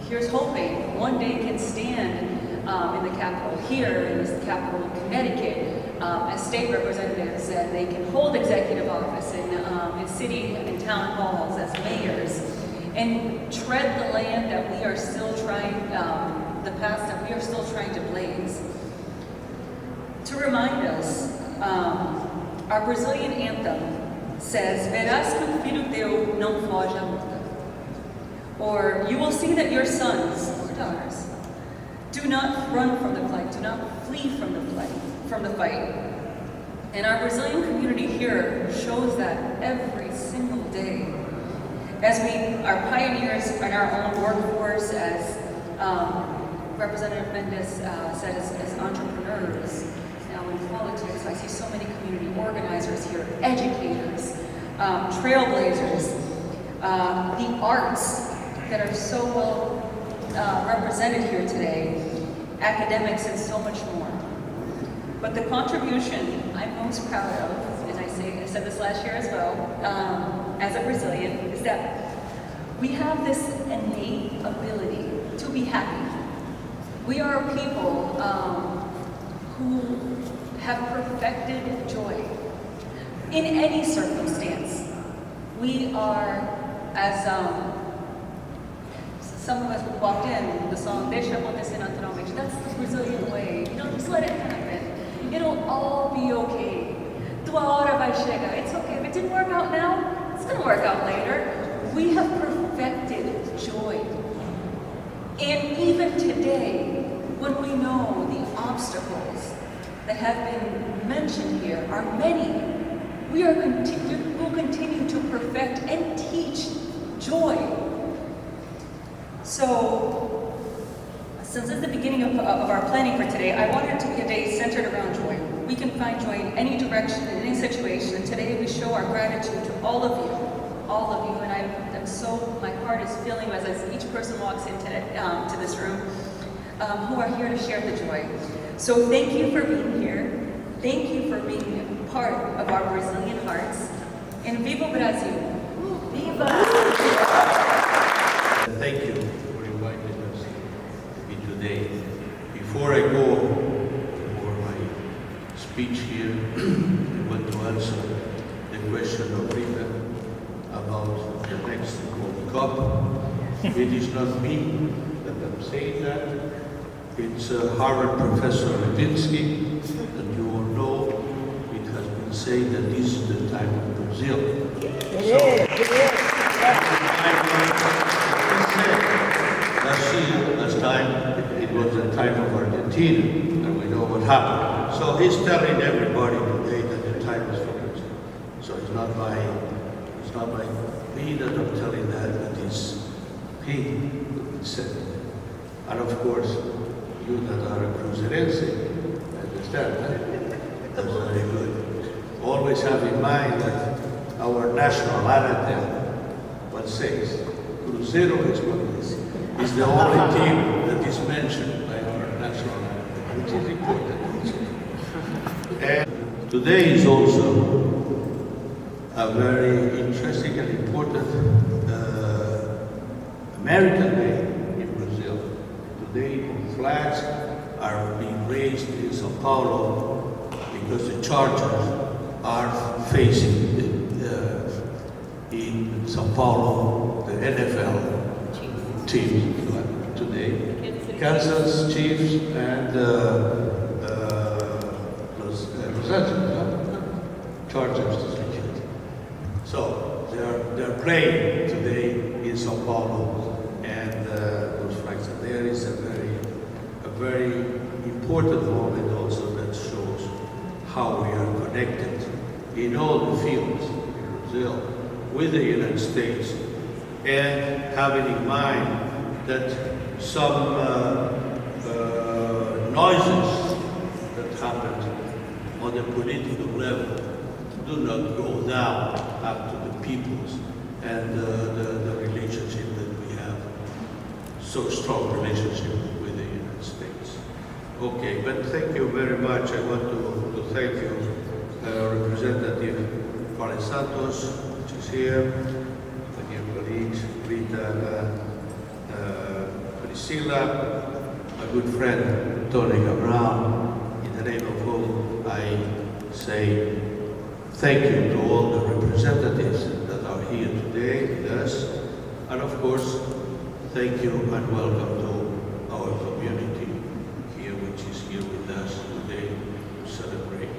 here's hoping, one day can stand in the Capitol here, in the Capitol of Connecticut, as state representatives, and they can hold executive office in city and town halls as mayors, and tread the land that we are still trying the past that we are still trying to blaze. To remind us, our Brazilian anthem says, "Verás que o filho teu não foge à luta." Or, "You will see that your sons or daughters do not run from the fight, do not flee from the fight. And our Brazilian community here shows that every single day. As we are pioneers in our own workforce, as Representative Mendes said, as entrepreneurs, now in politics, I see so many community organizers here, educators, trailblazers, the arts that are so well represented here today, academics, and so much more. But the contribution I'm most proud of, and I said this last year as well, as a Brazilian, is that we have this innate ability to be happy. We are a people who have perfected joy in any circumstance. We are, as some of us walked in, the song, "Deixa acontecer naturalmente." That's the Brazilian way. You know, just let it happen. It'll all be okay. Tua hora vai chegar. It's okay. If it didn't work out now, it's going to work out later. We have perfected joy. And even today, when we know the obstacles that have been mentioned here are many, we will continue to perfect and teach joy. So, since it's the beginning of our planning for today, I wanted it to be a day centered around joy. We can find joy in any direction, in any situation. And today we show our gratitude to all of you, and my heart is filling as each person walks into to this room, who are here to share the joy. So thank you for being here. Thank you for being part of our Brazilian hearts. And Viva Brazil! Viva! Thank you for inviting us today. Before I go for my speech here, I want to answer the question of Rita about the next World Cup. It is not me that I'm saying that. It's Harvard professor Levinsky, that you all know. It has been said that this is the time of Brazil. Last time it was the time of Argentina, and we know what happened. So he's telling everybody today that the time is for Brazil. So it's not by me that I'm telling that, but it's he who said it. And of course, you that are a Cruzeirense, understand that? That's very good. Always have in mind that our national anthem, what says, Cruzeiro is the only team that is mentioned by our national anthem, which is important also. And today is also a very interesting and important American Day in Brazil. Today, flags are being raised in São Paulo because the Chargers are facing in São Paulo the NFL team today. Kansas Chiefs and Los Angeles Chargers. So they're playing today in São Paulo, and those flags are there. Is a very important moment also that shows how we are connected in all the fields in Brazil with the United States, and having in mind that some noises that happened on the political level do not go down up to the peoples and the relationship that we have, so strong relationship with the United States. Okay, but thank you very much. I want to thank you, Representative Farley Santos, which is here, and your colleagues, Rita, Priscila, my good friend, Tony Cabral, in the name of whom I say thank you to all the representatives that are here today with us, and of course, thank you and welcome to our community here, which is here with us today to celebrate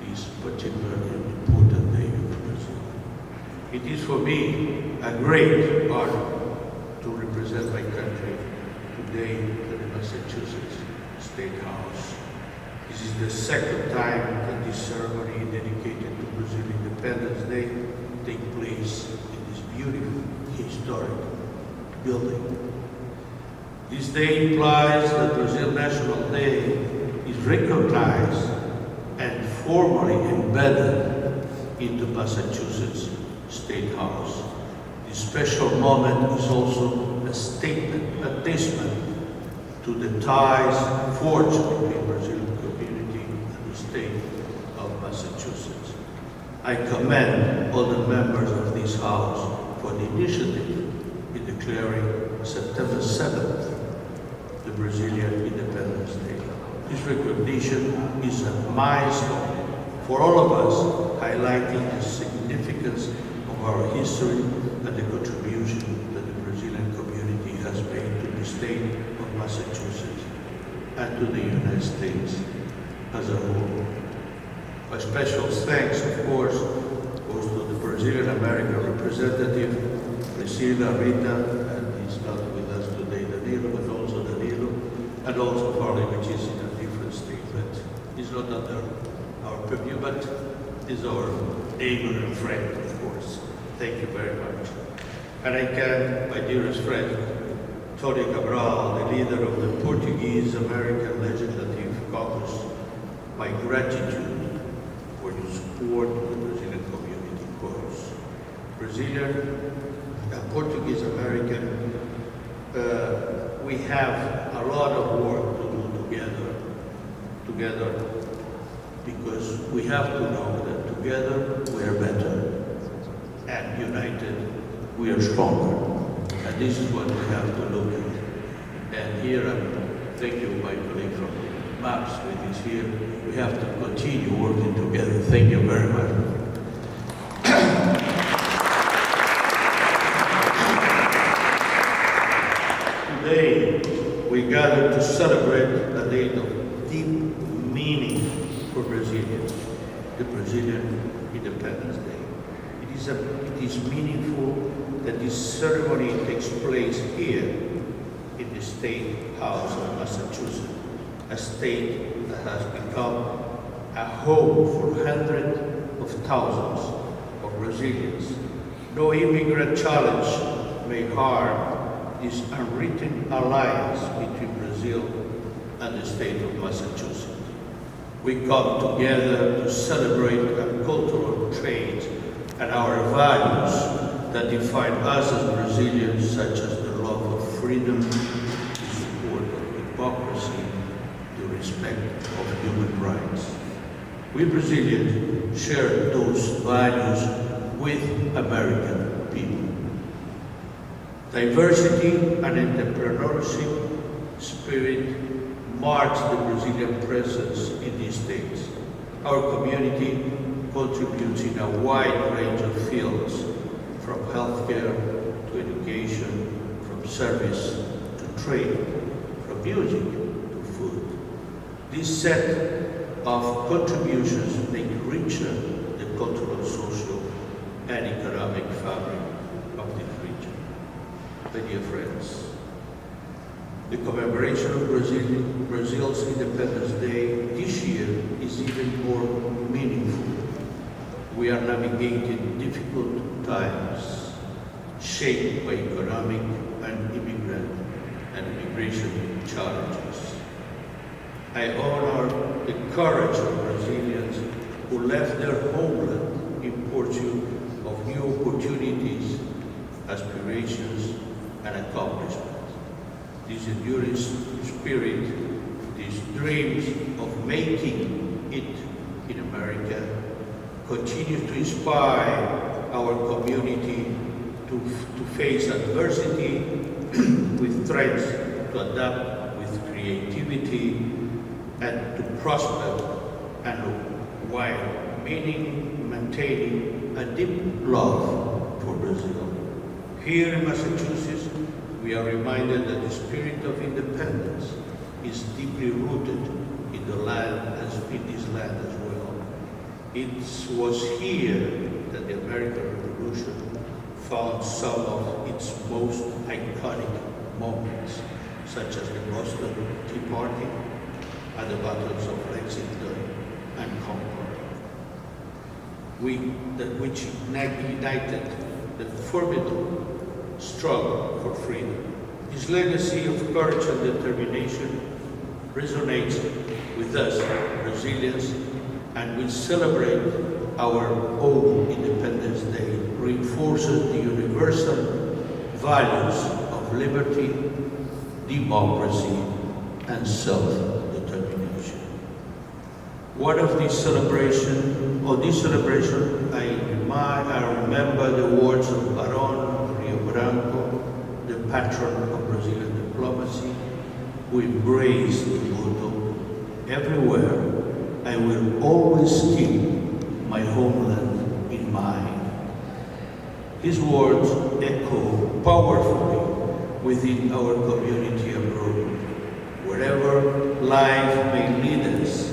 this particular and important day of Brazil. It is for me a great honor to represent my country today at the Massachusetts State House. This is the second time that this ceremony dedicated to Brazil Independence Day takes place in this beautiful, historic building. This day implies that Brazil National Day is recognized and formally embedded into Massachusetts State House. This special moment is also a statement, a testament to the ties forged between Brazilian community and the state of Massachusetts. I commend all the members of this House for the initiative in declaring September 7th the Brazilian Independence Day. This recognition is a milestone for all of us, highlighting the significance of our history and the contribution that the Brazilian community has made to the state of Massachusetts and to the United States as a whole. A special thanks, of course, goes to the Brazilian American representative, Priscila Rita, and he's not with us today, Danilo, but also Danilo, and also Farley, which is in a different state, but he's not under our purview, but is our neighbor and friend, of course. Thank you very much. And I can, my dearest friend, Tony Cabral, the leader of the Portuguese American Legislative Caucus, my gratitude for your support of the Brazilian community cause. Brazilian and Portuguese American, we have a lot of work to do together, because we have to know that together we are better, and united we are stronger. And this is what we have to look at. And here, thank you, my colleague from MAPS, which is here. We have to continue working together. Thank you very much. Today, we gather to celebrate a date of deep meaning for Brazilians, the Brazilian Independence Day. It is meaningful that this ceremony takes place here in the State House of Massachusetts, a state that has become a home for hundreds of thousands of Brazilians. No immigrant challenge may harm this unwritten alliance between Brazil and the state of Massachusetts. We come together to celebrate our cultural traits and our values that define us as Brazilians, such as the love of freedom, the support of democracy, the respect of human rights. We Brazilians share those values with American people. Diversity and entrepreneurship spirit marks the Brazilian presence in these states. Our community contributes in a wide range of fields, from healthcare to education, from service to trade, from music to food. This set of contributions make richer the cultural, social, and economic fabric of this region. My dear friends, the commemoration of Brazil's Independence Day this year is even more meaningful. We are navigating difficult times, shaped by economic and immigrant and immigration challenges. I honor the courage of Brazilians who left their homeland in pursuit of new opportunities, aspirations, and accomplishments. This enduring spirit, these dreams of making it in America, continue to inspire our community to face adversity with strength, to adapt with creativity, and to prosper, and while maintaining a deep love for Brazil. Here in Massachusetts, we are reminded that the spirit of independence is deeply rooted in the land, in this land as well. It was here that the American Revolution found some of its most iconic moments, such as the Boston Tea Party and the battles of Lexington and Concord, which united the formidable struggle for freedom. His legacy of courage and determination resonates with us, Brazilians, and we celebrate our own Independence Day, reinforces the universal values of liberty, democracy, and self-determination. One of these celebration, I remember the words of Baron Rio Branco, the patron of Brazilian diplomacy, who embraced the motto, "Everywhere I will always keep my homeland in mind." His words echo powerfully within our community abroad, wherever life may lead us,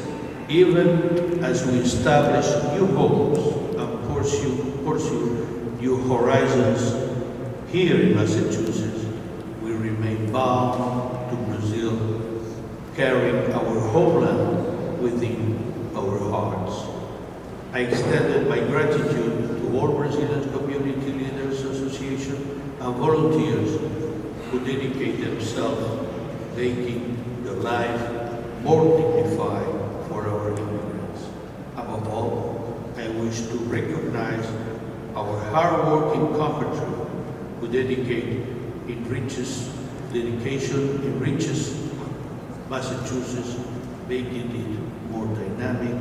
even as we establish new homes and pursue new horizons. Here in Massachusetts, we remain bound to Brazil, carrying our homeland within our hearts. I extended my gratitude to all Brazilian Community Leaders Association and volunteers who dedicate themselves, making the life more dignified for our immigrants. Above all, I wish to recognize our hard-working compatriots who dedication enriches Massachusetts, making it more dynamic,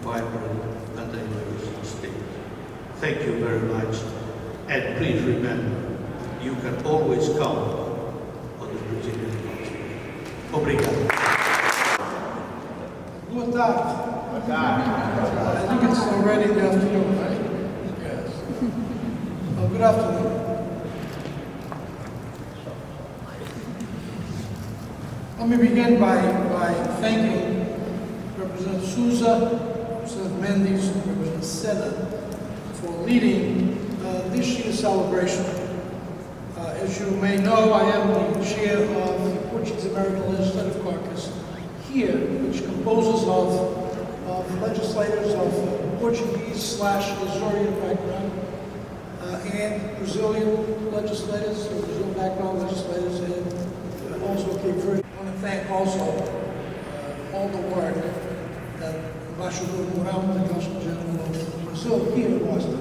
vibrant, and diverse state. Thank you very much, and please remember, you can always count on the Brazilian gospel. Obrigado. Boa tarde. Boa tarde. I think it's already the afternoon, right? Yes. Oh, good afternoon. Let me begin by thanking Representative Sousa, Representative Mendes, and Representative Senna for leading this year's celebration. As you may know, I am the chair of the Portuguese American Legislative Caucus here, which composes of legislators of Portuguese/Azorian background and Brazilian legislators, Brazilian background legislators, and also Cape Verde. I want to thank also all the work that Ambassador Mourão, the Consul General of Brazil here in Boston,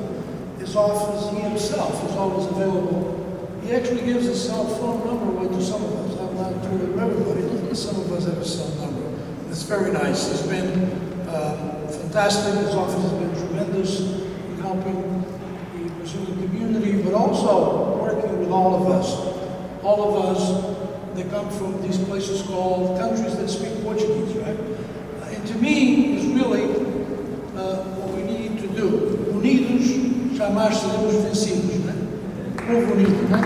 his office, he himself is always available. He actually gives his cell phone number away to some of us. I'm not sure to everybody, but some of us have his cell number. It's very nice. It's been fantastic. His office has been tremendous in helping the Brazilian community, but also working with all of us. All of us that come from these places called countries that speak Portuguese, right? And to me, is really what we need to do. Unidos, jamais seremos vencidos, né? Povo unido, né?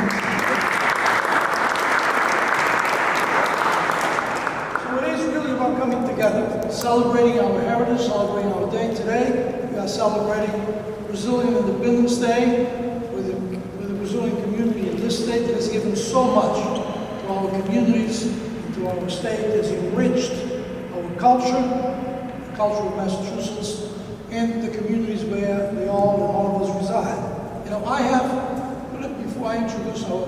So it is really about coming together, celebrating our heritage, celebrating our day today. We are celebrating Brazilian Independence Day with the Brazilian community in this state that has given so much to our communities, to our state, has enriched our culture, the culture of Massachusetts, and the communities where we all of us reside. You know, I have, before I introduce our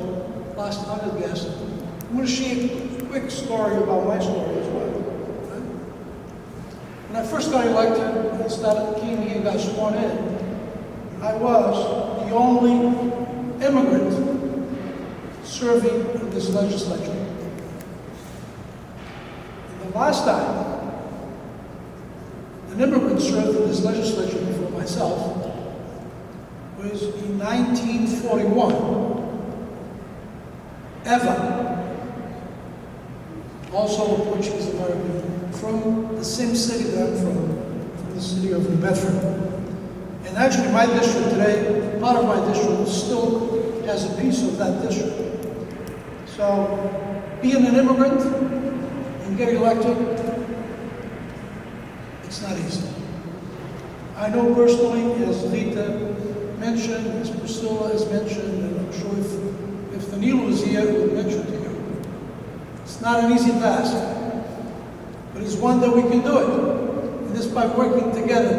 last honored guest, I'm going to share a quick story about my story as well. Right? When I first got elected, came here and got sworn in, I was the only immigrant serving in this legislature. And the last time an immigrant served in this legislature before myself was in 1941. Eva, also a Portuguese American from the same city that I'm from the city of New Bedford. And actually my district today, part of my district still has a piece of that district. So, being an immigrant and getting elected, it's not easy. I know personally, as Rita mentioned, as Priscila has mentioned, and I'm sure if Danilo was here, he would mention to you. It's not an easy task, but it's one that we can do it. And this by working together,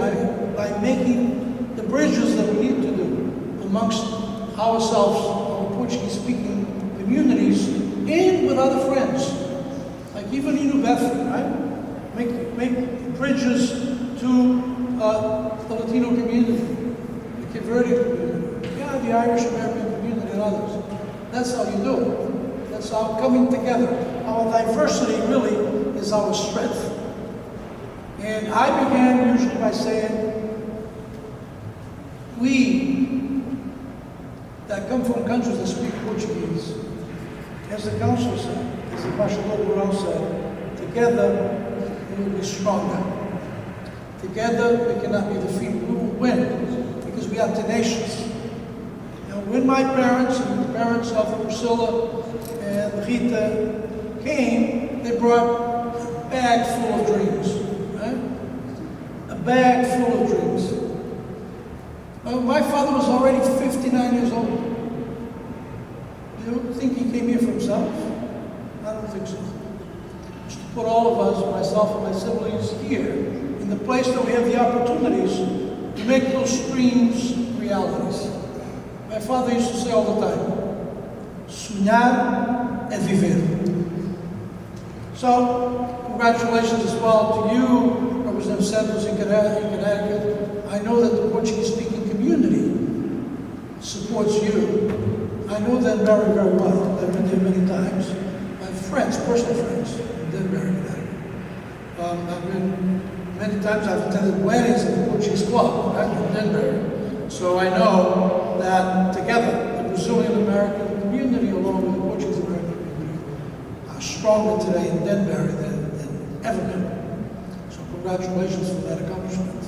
by making the bridges that we need to do amongst ourselves, our Portuguese-speaking communities, and with other friends, like even in New Bedford, right? Make bridges to the Latino community, the Cape Verde community, yeah, the Irish American community, and others. That's how you do it. That's how coming together. Our diversity really is our strength. And I began usually by saying, we that come from countries that speak Portuguese, as the council said, as the Ambassador Cabral said, together we will be stronger. Together we cannot be defeated. We will win because we are tenacious. When my parents and the parents of Priscila and Rita came, they brought a bag full of dreams, right? A bag full of dreams. My father was already 59 years old. You don't think he came here for himself? I don't think so. Just to put all of us, myself and my siblings, here, in the place that we have the opportunities to make those dreams realities. My father used to say all the time, sonhar é viver. So, congratulations as well to you, Representative Santos in Connecticut. I know that the Portuguese-speaking community supports you. I know them very, very well. I've been there many times. I have friends, personal friends, in Denver, Connecticut. I've been, many times I've attended weddings at the Portuguese Club, right, in Denver. So I know that together, the Brazilian-American community, along with the Portuguese-American community, are stronger today in Denver than ever been. So congratulations for that accomplishment.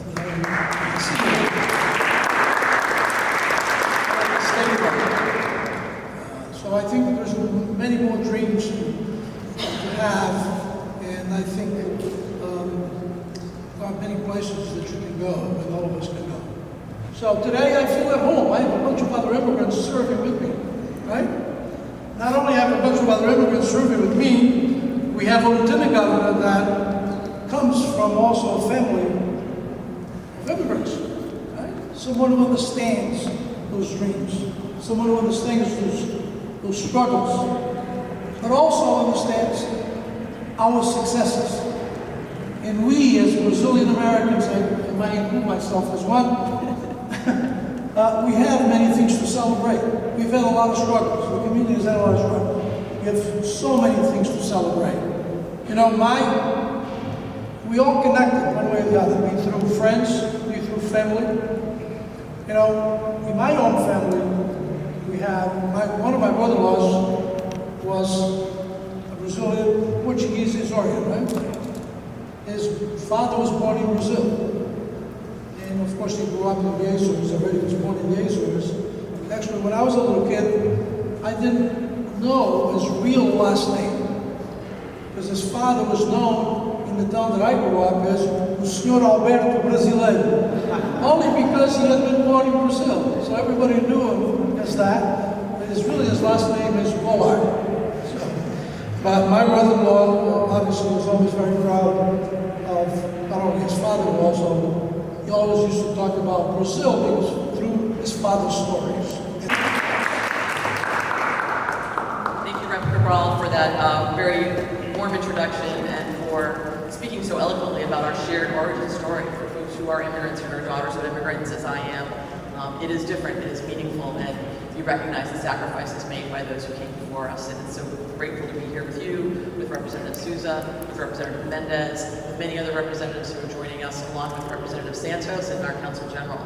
So I think there's many more dreams to have, and I think there are many places that you can go, and all of us can go. So today I feel at home. I have a bunch of other immigrants serving with me, right? Not only have a bunch of other immigrants serving with me, we have a lieutenant governor that comes from also a family of immigrants, right? Someone who understands those dreams, someone who understands those struggles, but also understands our successes. And we as Brazilian Americans, I might include myself as one, we have many things to celebrate. We've had a lot of struggles. The community has had a lot of struggles. We have so many things to celebrate. You know, we all connected one way or the other. Be through friends, be through family. You know, in my own family, we have, one of my brother-in-laws was a Brazilian Portuguese Azorian, right? His father was born in Brazil. And of course he grew up in the Azores, already was born in the Azores. Actually, when I was a little kid, I didn't know his real last name. Because his father was known in the town that I grew up as o Sr. Alberto Brasileiro. Only because he had been born in Brazil. So everybody knew him as that. But his last name is Bollard. But my brother-in-law obviously was always very proud of not only his father, but also he always used to talk about Brazil because through his father's stories. Thank you, Rep. Cabral, for that very warm introduction and for speaking so eloquently about our shared origin story for folks who are immigrants and are daughters of immigrants, as I am. It is different, it is meaningful, and you recognize the sacrifices made by those who came before us. And it's so grateful to be here with you, with Representative Sousa, with Representative Mendes, with many other representatives who are joining us, along with Representative Santos and our Council General.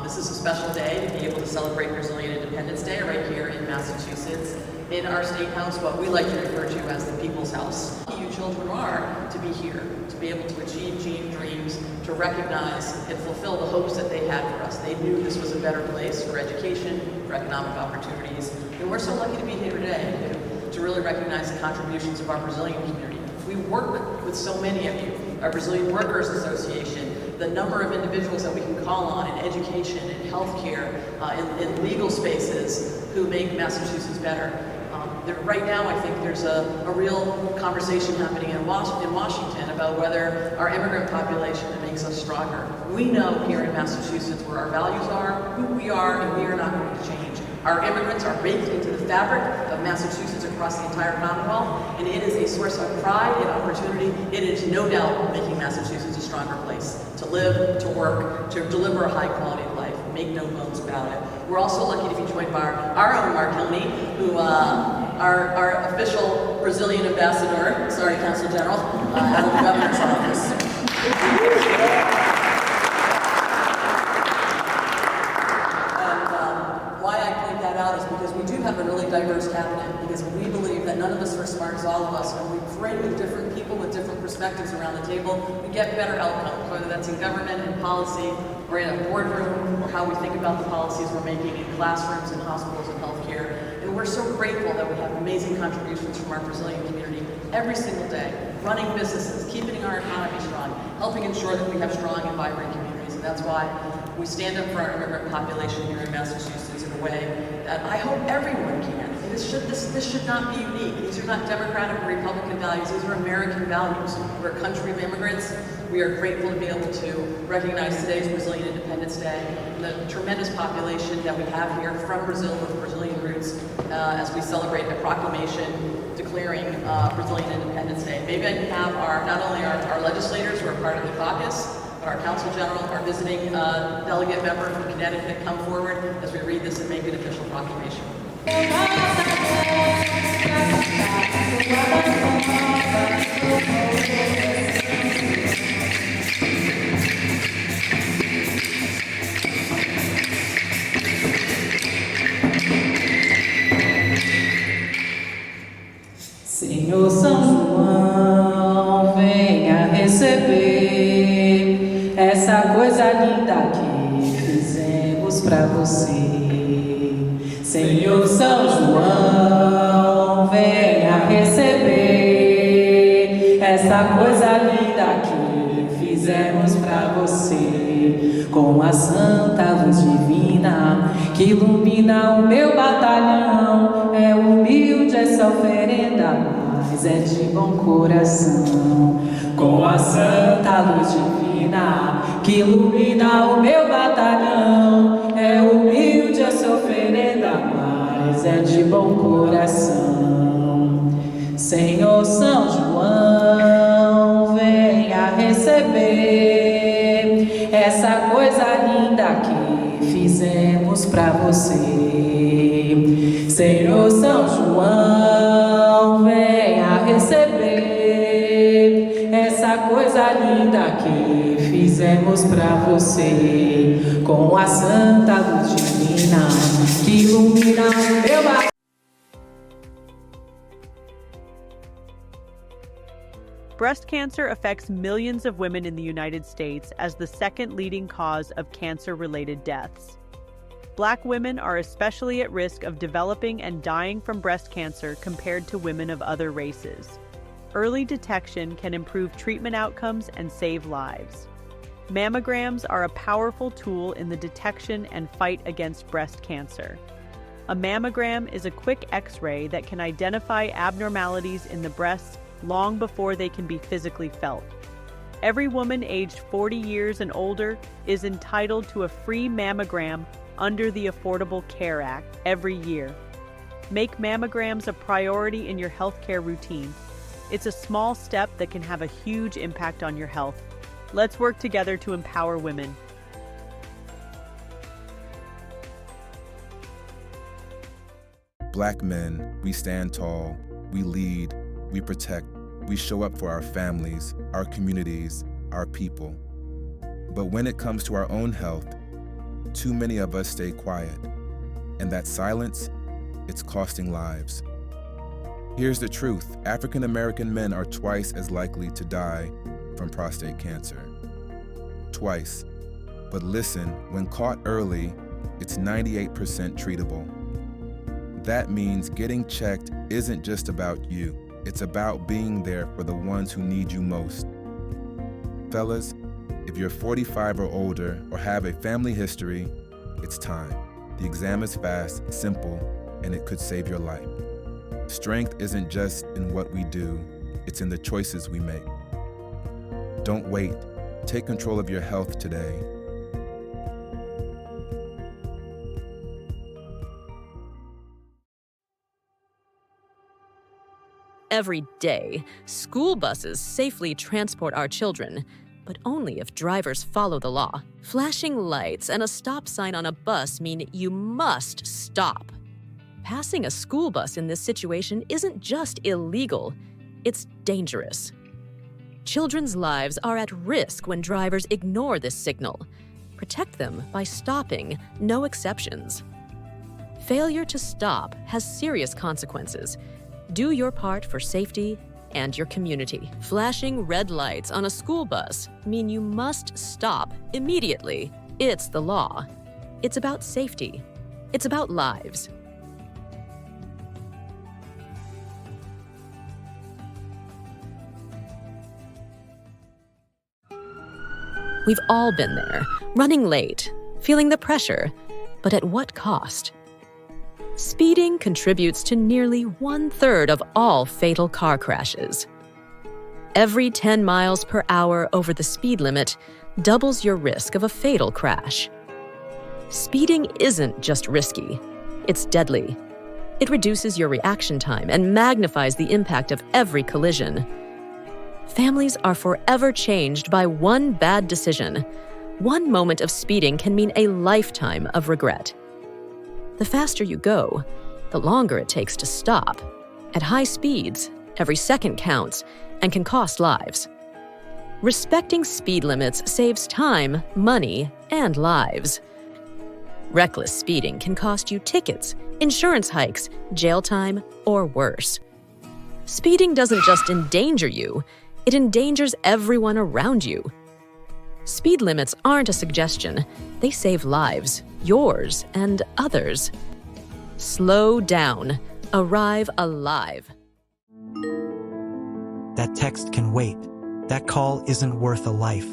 This is a special day to be able to celebrate Brazilian Independence Day right here in Massachusetts, in our State House, what we like to refer to as the People's House. You children are to be here, to be able to achieve dreams, to recognize and fulfill the hopes that they had for us. They knew this was a better place for education, for economic opportunities, and we're so lucky to be here today. to really recognize the contributions of our Brazilian community. We work with so many of you, our Brazilian Workers Association, the number of individuals that we can call on in education, in healthcare, in legal spaces who make Massachusetts better. Right now, I think there's a real conversation happening in Washington about whether our immigrant population makes us stronger. We know here in Massachusetts where our values are, who we are, and we are not going to change. Our immigrants are baked into the fabric of Massachusetts across the entire Commonwealth, and it is a source of pride and opportunity. It is no doubt making Massachusetts a stronger place to live, to work, to deliver a high quality of life. Make no bones about it. We're also lucky to be joined by our own Mark Hilney, who our official Brazilian ambassador, Consul General, out of the governor's office. Why I point that out is because we do have a really diverse cabinet, because we believe that none of us are as smart as all of us. When we bring with different people with different perspectives around the table, we get better outcomes, whether that's in government and policy, or in a boardroom, or how we think about the policies we're making in classrooms and hospitals and healthcare. And we're so grateful that we have amazing contributions from our Brazilian community every single day, running businesses, keeping our economy strong, helping ensure that we have strong and vibrant communities. And that's why we stand up for our immigrant population here in Massachusetts in a way that I hope everyone can. And this should not be unique. These are not Democratic or Republican values. These are American values. We're a country of immigrants. We are grateful to be able to recognize today's Brazilian Independence Day and the tremendous population that we have here from Brazil with Brazilian roots as we celebrate a proclamation declaring Brazilian Independence Day. Maybe I can have not only our legislators who are part of the caucus, but our Consul General, our visiting delegate member from Connecticut come forward as we read this and make an official proclamation. Senhor São João, venha receber essa coisa linda que fizemos pra você. Senhor São João, venha receber essa coisa linda que fizemos pra você. Com a santa luz divina que ilumina o meu batalhão, é humilde essa oferenda, mas é de bom coração. Com a santa luz divina que ilumina o meu batalhão, é humilde essa oferenda, mas é de bom coração. Senhor São João, venha receber essa coisa linda que fizemos pra você. Senhor São João, venha receber essa coisa linda que fizemos pra você. Com a santa luz divina que ilumina o meu batalhão. Breast cancer affects millions of women in the United States as the second leading cause of cancer-related deaths. Black women are especially at risk of developing and dying from breast cancer compared to women of other races. Early detection can improve treatment outcomes and save lives. Mammograms are a powerful tool in the detection and fight against breast cancer. A mammogram is a quick X-ray that can identify abnormalities in the breasts long before they can be physically felt. Every woman aged 40 years and older is entitled to a free mammogram under the Affordable Care Act every year. Make mammograms a priority in your healthcare routine. It's a small step that can have a huge impact on your health. Let's work together to empower women. Black men, we stand tall, we lead, we protect, we show up for our families, our communities, our people. But when it comes to our own health, too many of us stay quiet. And that silence, it's costing lives. Here's the truth. African American men are twice as likely to die from prostate cancer. Twice. But listen, when caught early, it's 98% treatable. That means getting checked isn't just about you. It's about being there for the ones who need you most. Fellas, if you're 45 or older or have a family history, it's time. The exam is fast, simple, and it could save your life. Strength isn't just in what we do, it's in the choices we make. Don't wait. Take control of your health today. Every day, school buses safely transport our children, but only if drivers follow the law. Flashing lights and a stop sign on a bus mean you must stop. Passing a school bus in this situation isn't just illegal, it's dangerous. Children's lives are at risk when drivers ignore this signal. Protect them by stopping, no exceptions. Failure to stop has serious consequences. Do your part for safety and your community. Flashing red lights on a school bus mean you must stop immediately. It's the law. It's about safety. It's about lives. We've all been there, running late, feeling the pressure, but at what cost? Speeding contributes to nearly 1/3 of all fatal car crashes. Every 10 miles per hour over the speed limit doubles your risk of a fatal crash. Speeding isn't just risky, it's deadly. It reduces your reaction time and magnifies the impact of every collision. Families are forever changed by one bad decision. One moment of speeding can mean a lifetime of regret. The faster you go, the longer it takes to stop. At high speeds, every second counts and can cost lives. Respecting speed limits saves time, money, and lives. Reckless speeding can cost you tickets, insurance hikes, jail time, or worse. Speeding doesn't just endanger you, it endangers everyone around you. Speed limits aren't a suggestion, they save lives, yours and others. Slow down. Arrive alive. That text can wait. That call isn't worth a life.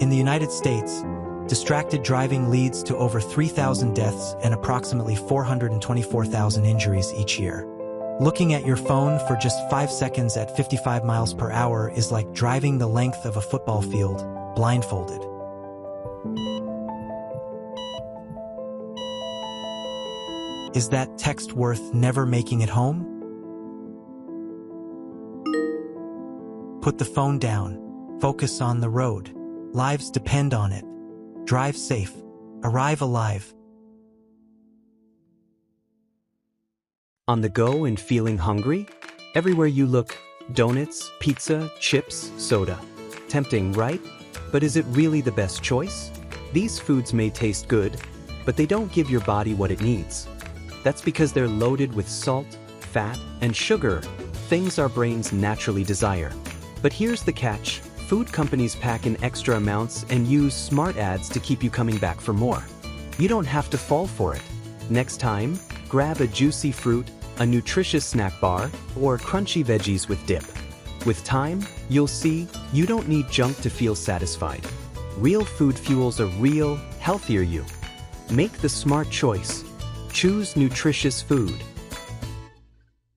In the United States, distracted driving leads to over 3,000 deaths and approximately 424,000 injuries each year. Looking at your phone for just 5 seconds at 55 miles per hour is like driving the length of a football field, blindfolded. Is that text worth never making it home? Put the phone down. Focus on the road. Lives depend on it. Drive safe. Arrive alive. On the go and feeling hungry? Everywhere you look, donuts, pizza, chips, soda. Tempting, right? But is it really the best choice? These foods may taste good, but they don't give your body what it needs. That's because they're loaded with salt, fat, and sugar, things our brains naturally desire. But here's the catch. Food companies pack in extra amounts and use smart ads to keep you coming back for more. You don't have to fall for it. Next time, grab a juicy fruit, a nutritious snack bar, or crunchy veggies with dip. With time, you'll see you don't need junk to feel satisfied. Real food fuels a real, healthier you. Make the smart choice. Choose nutritious food.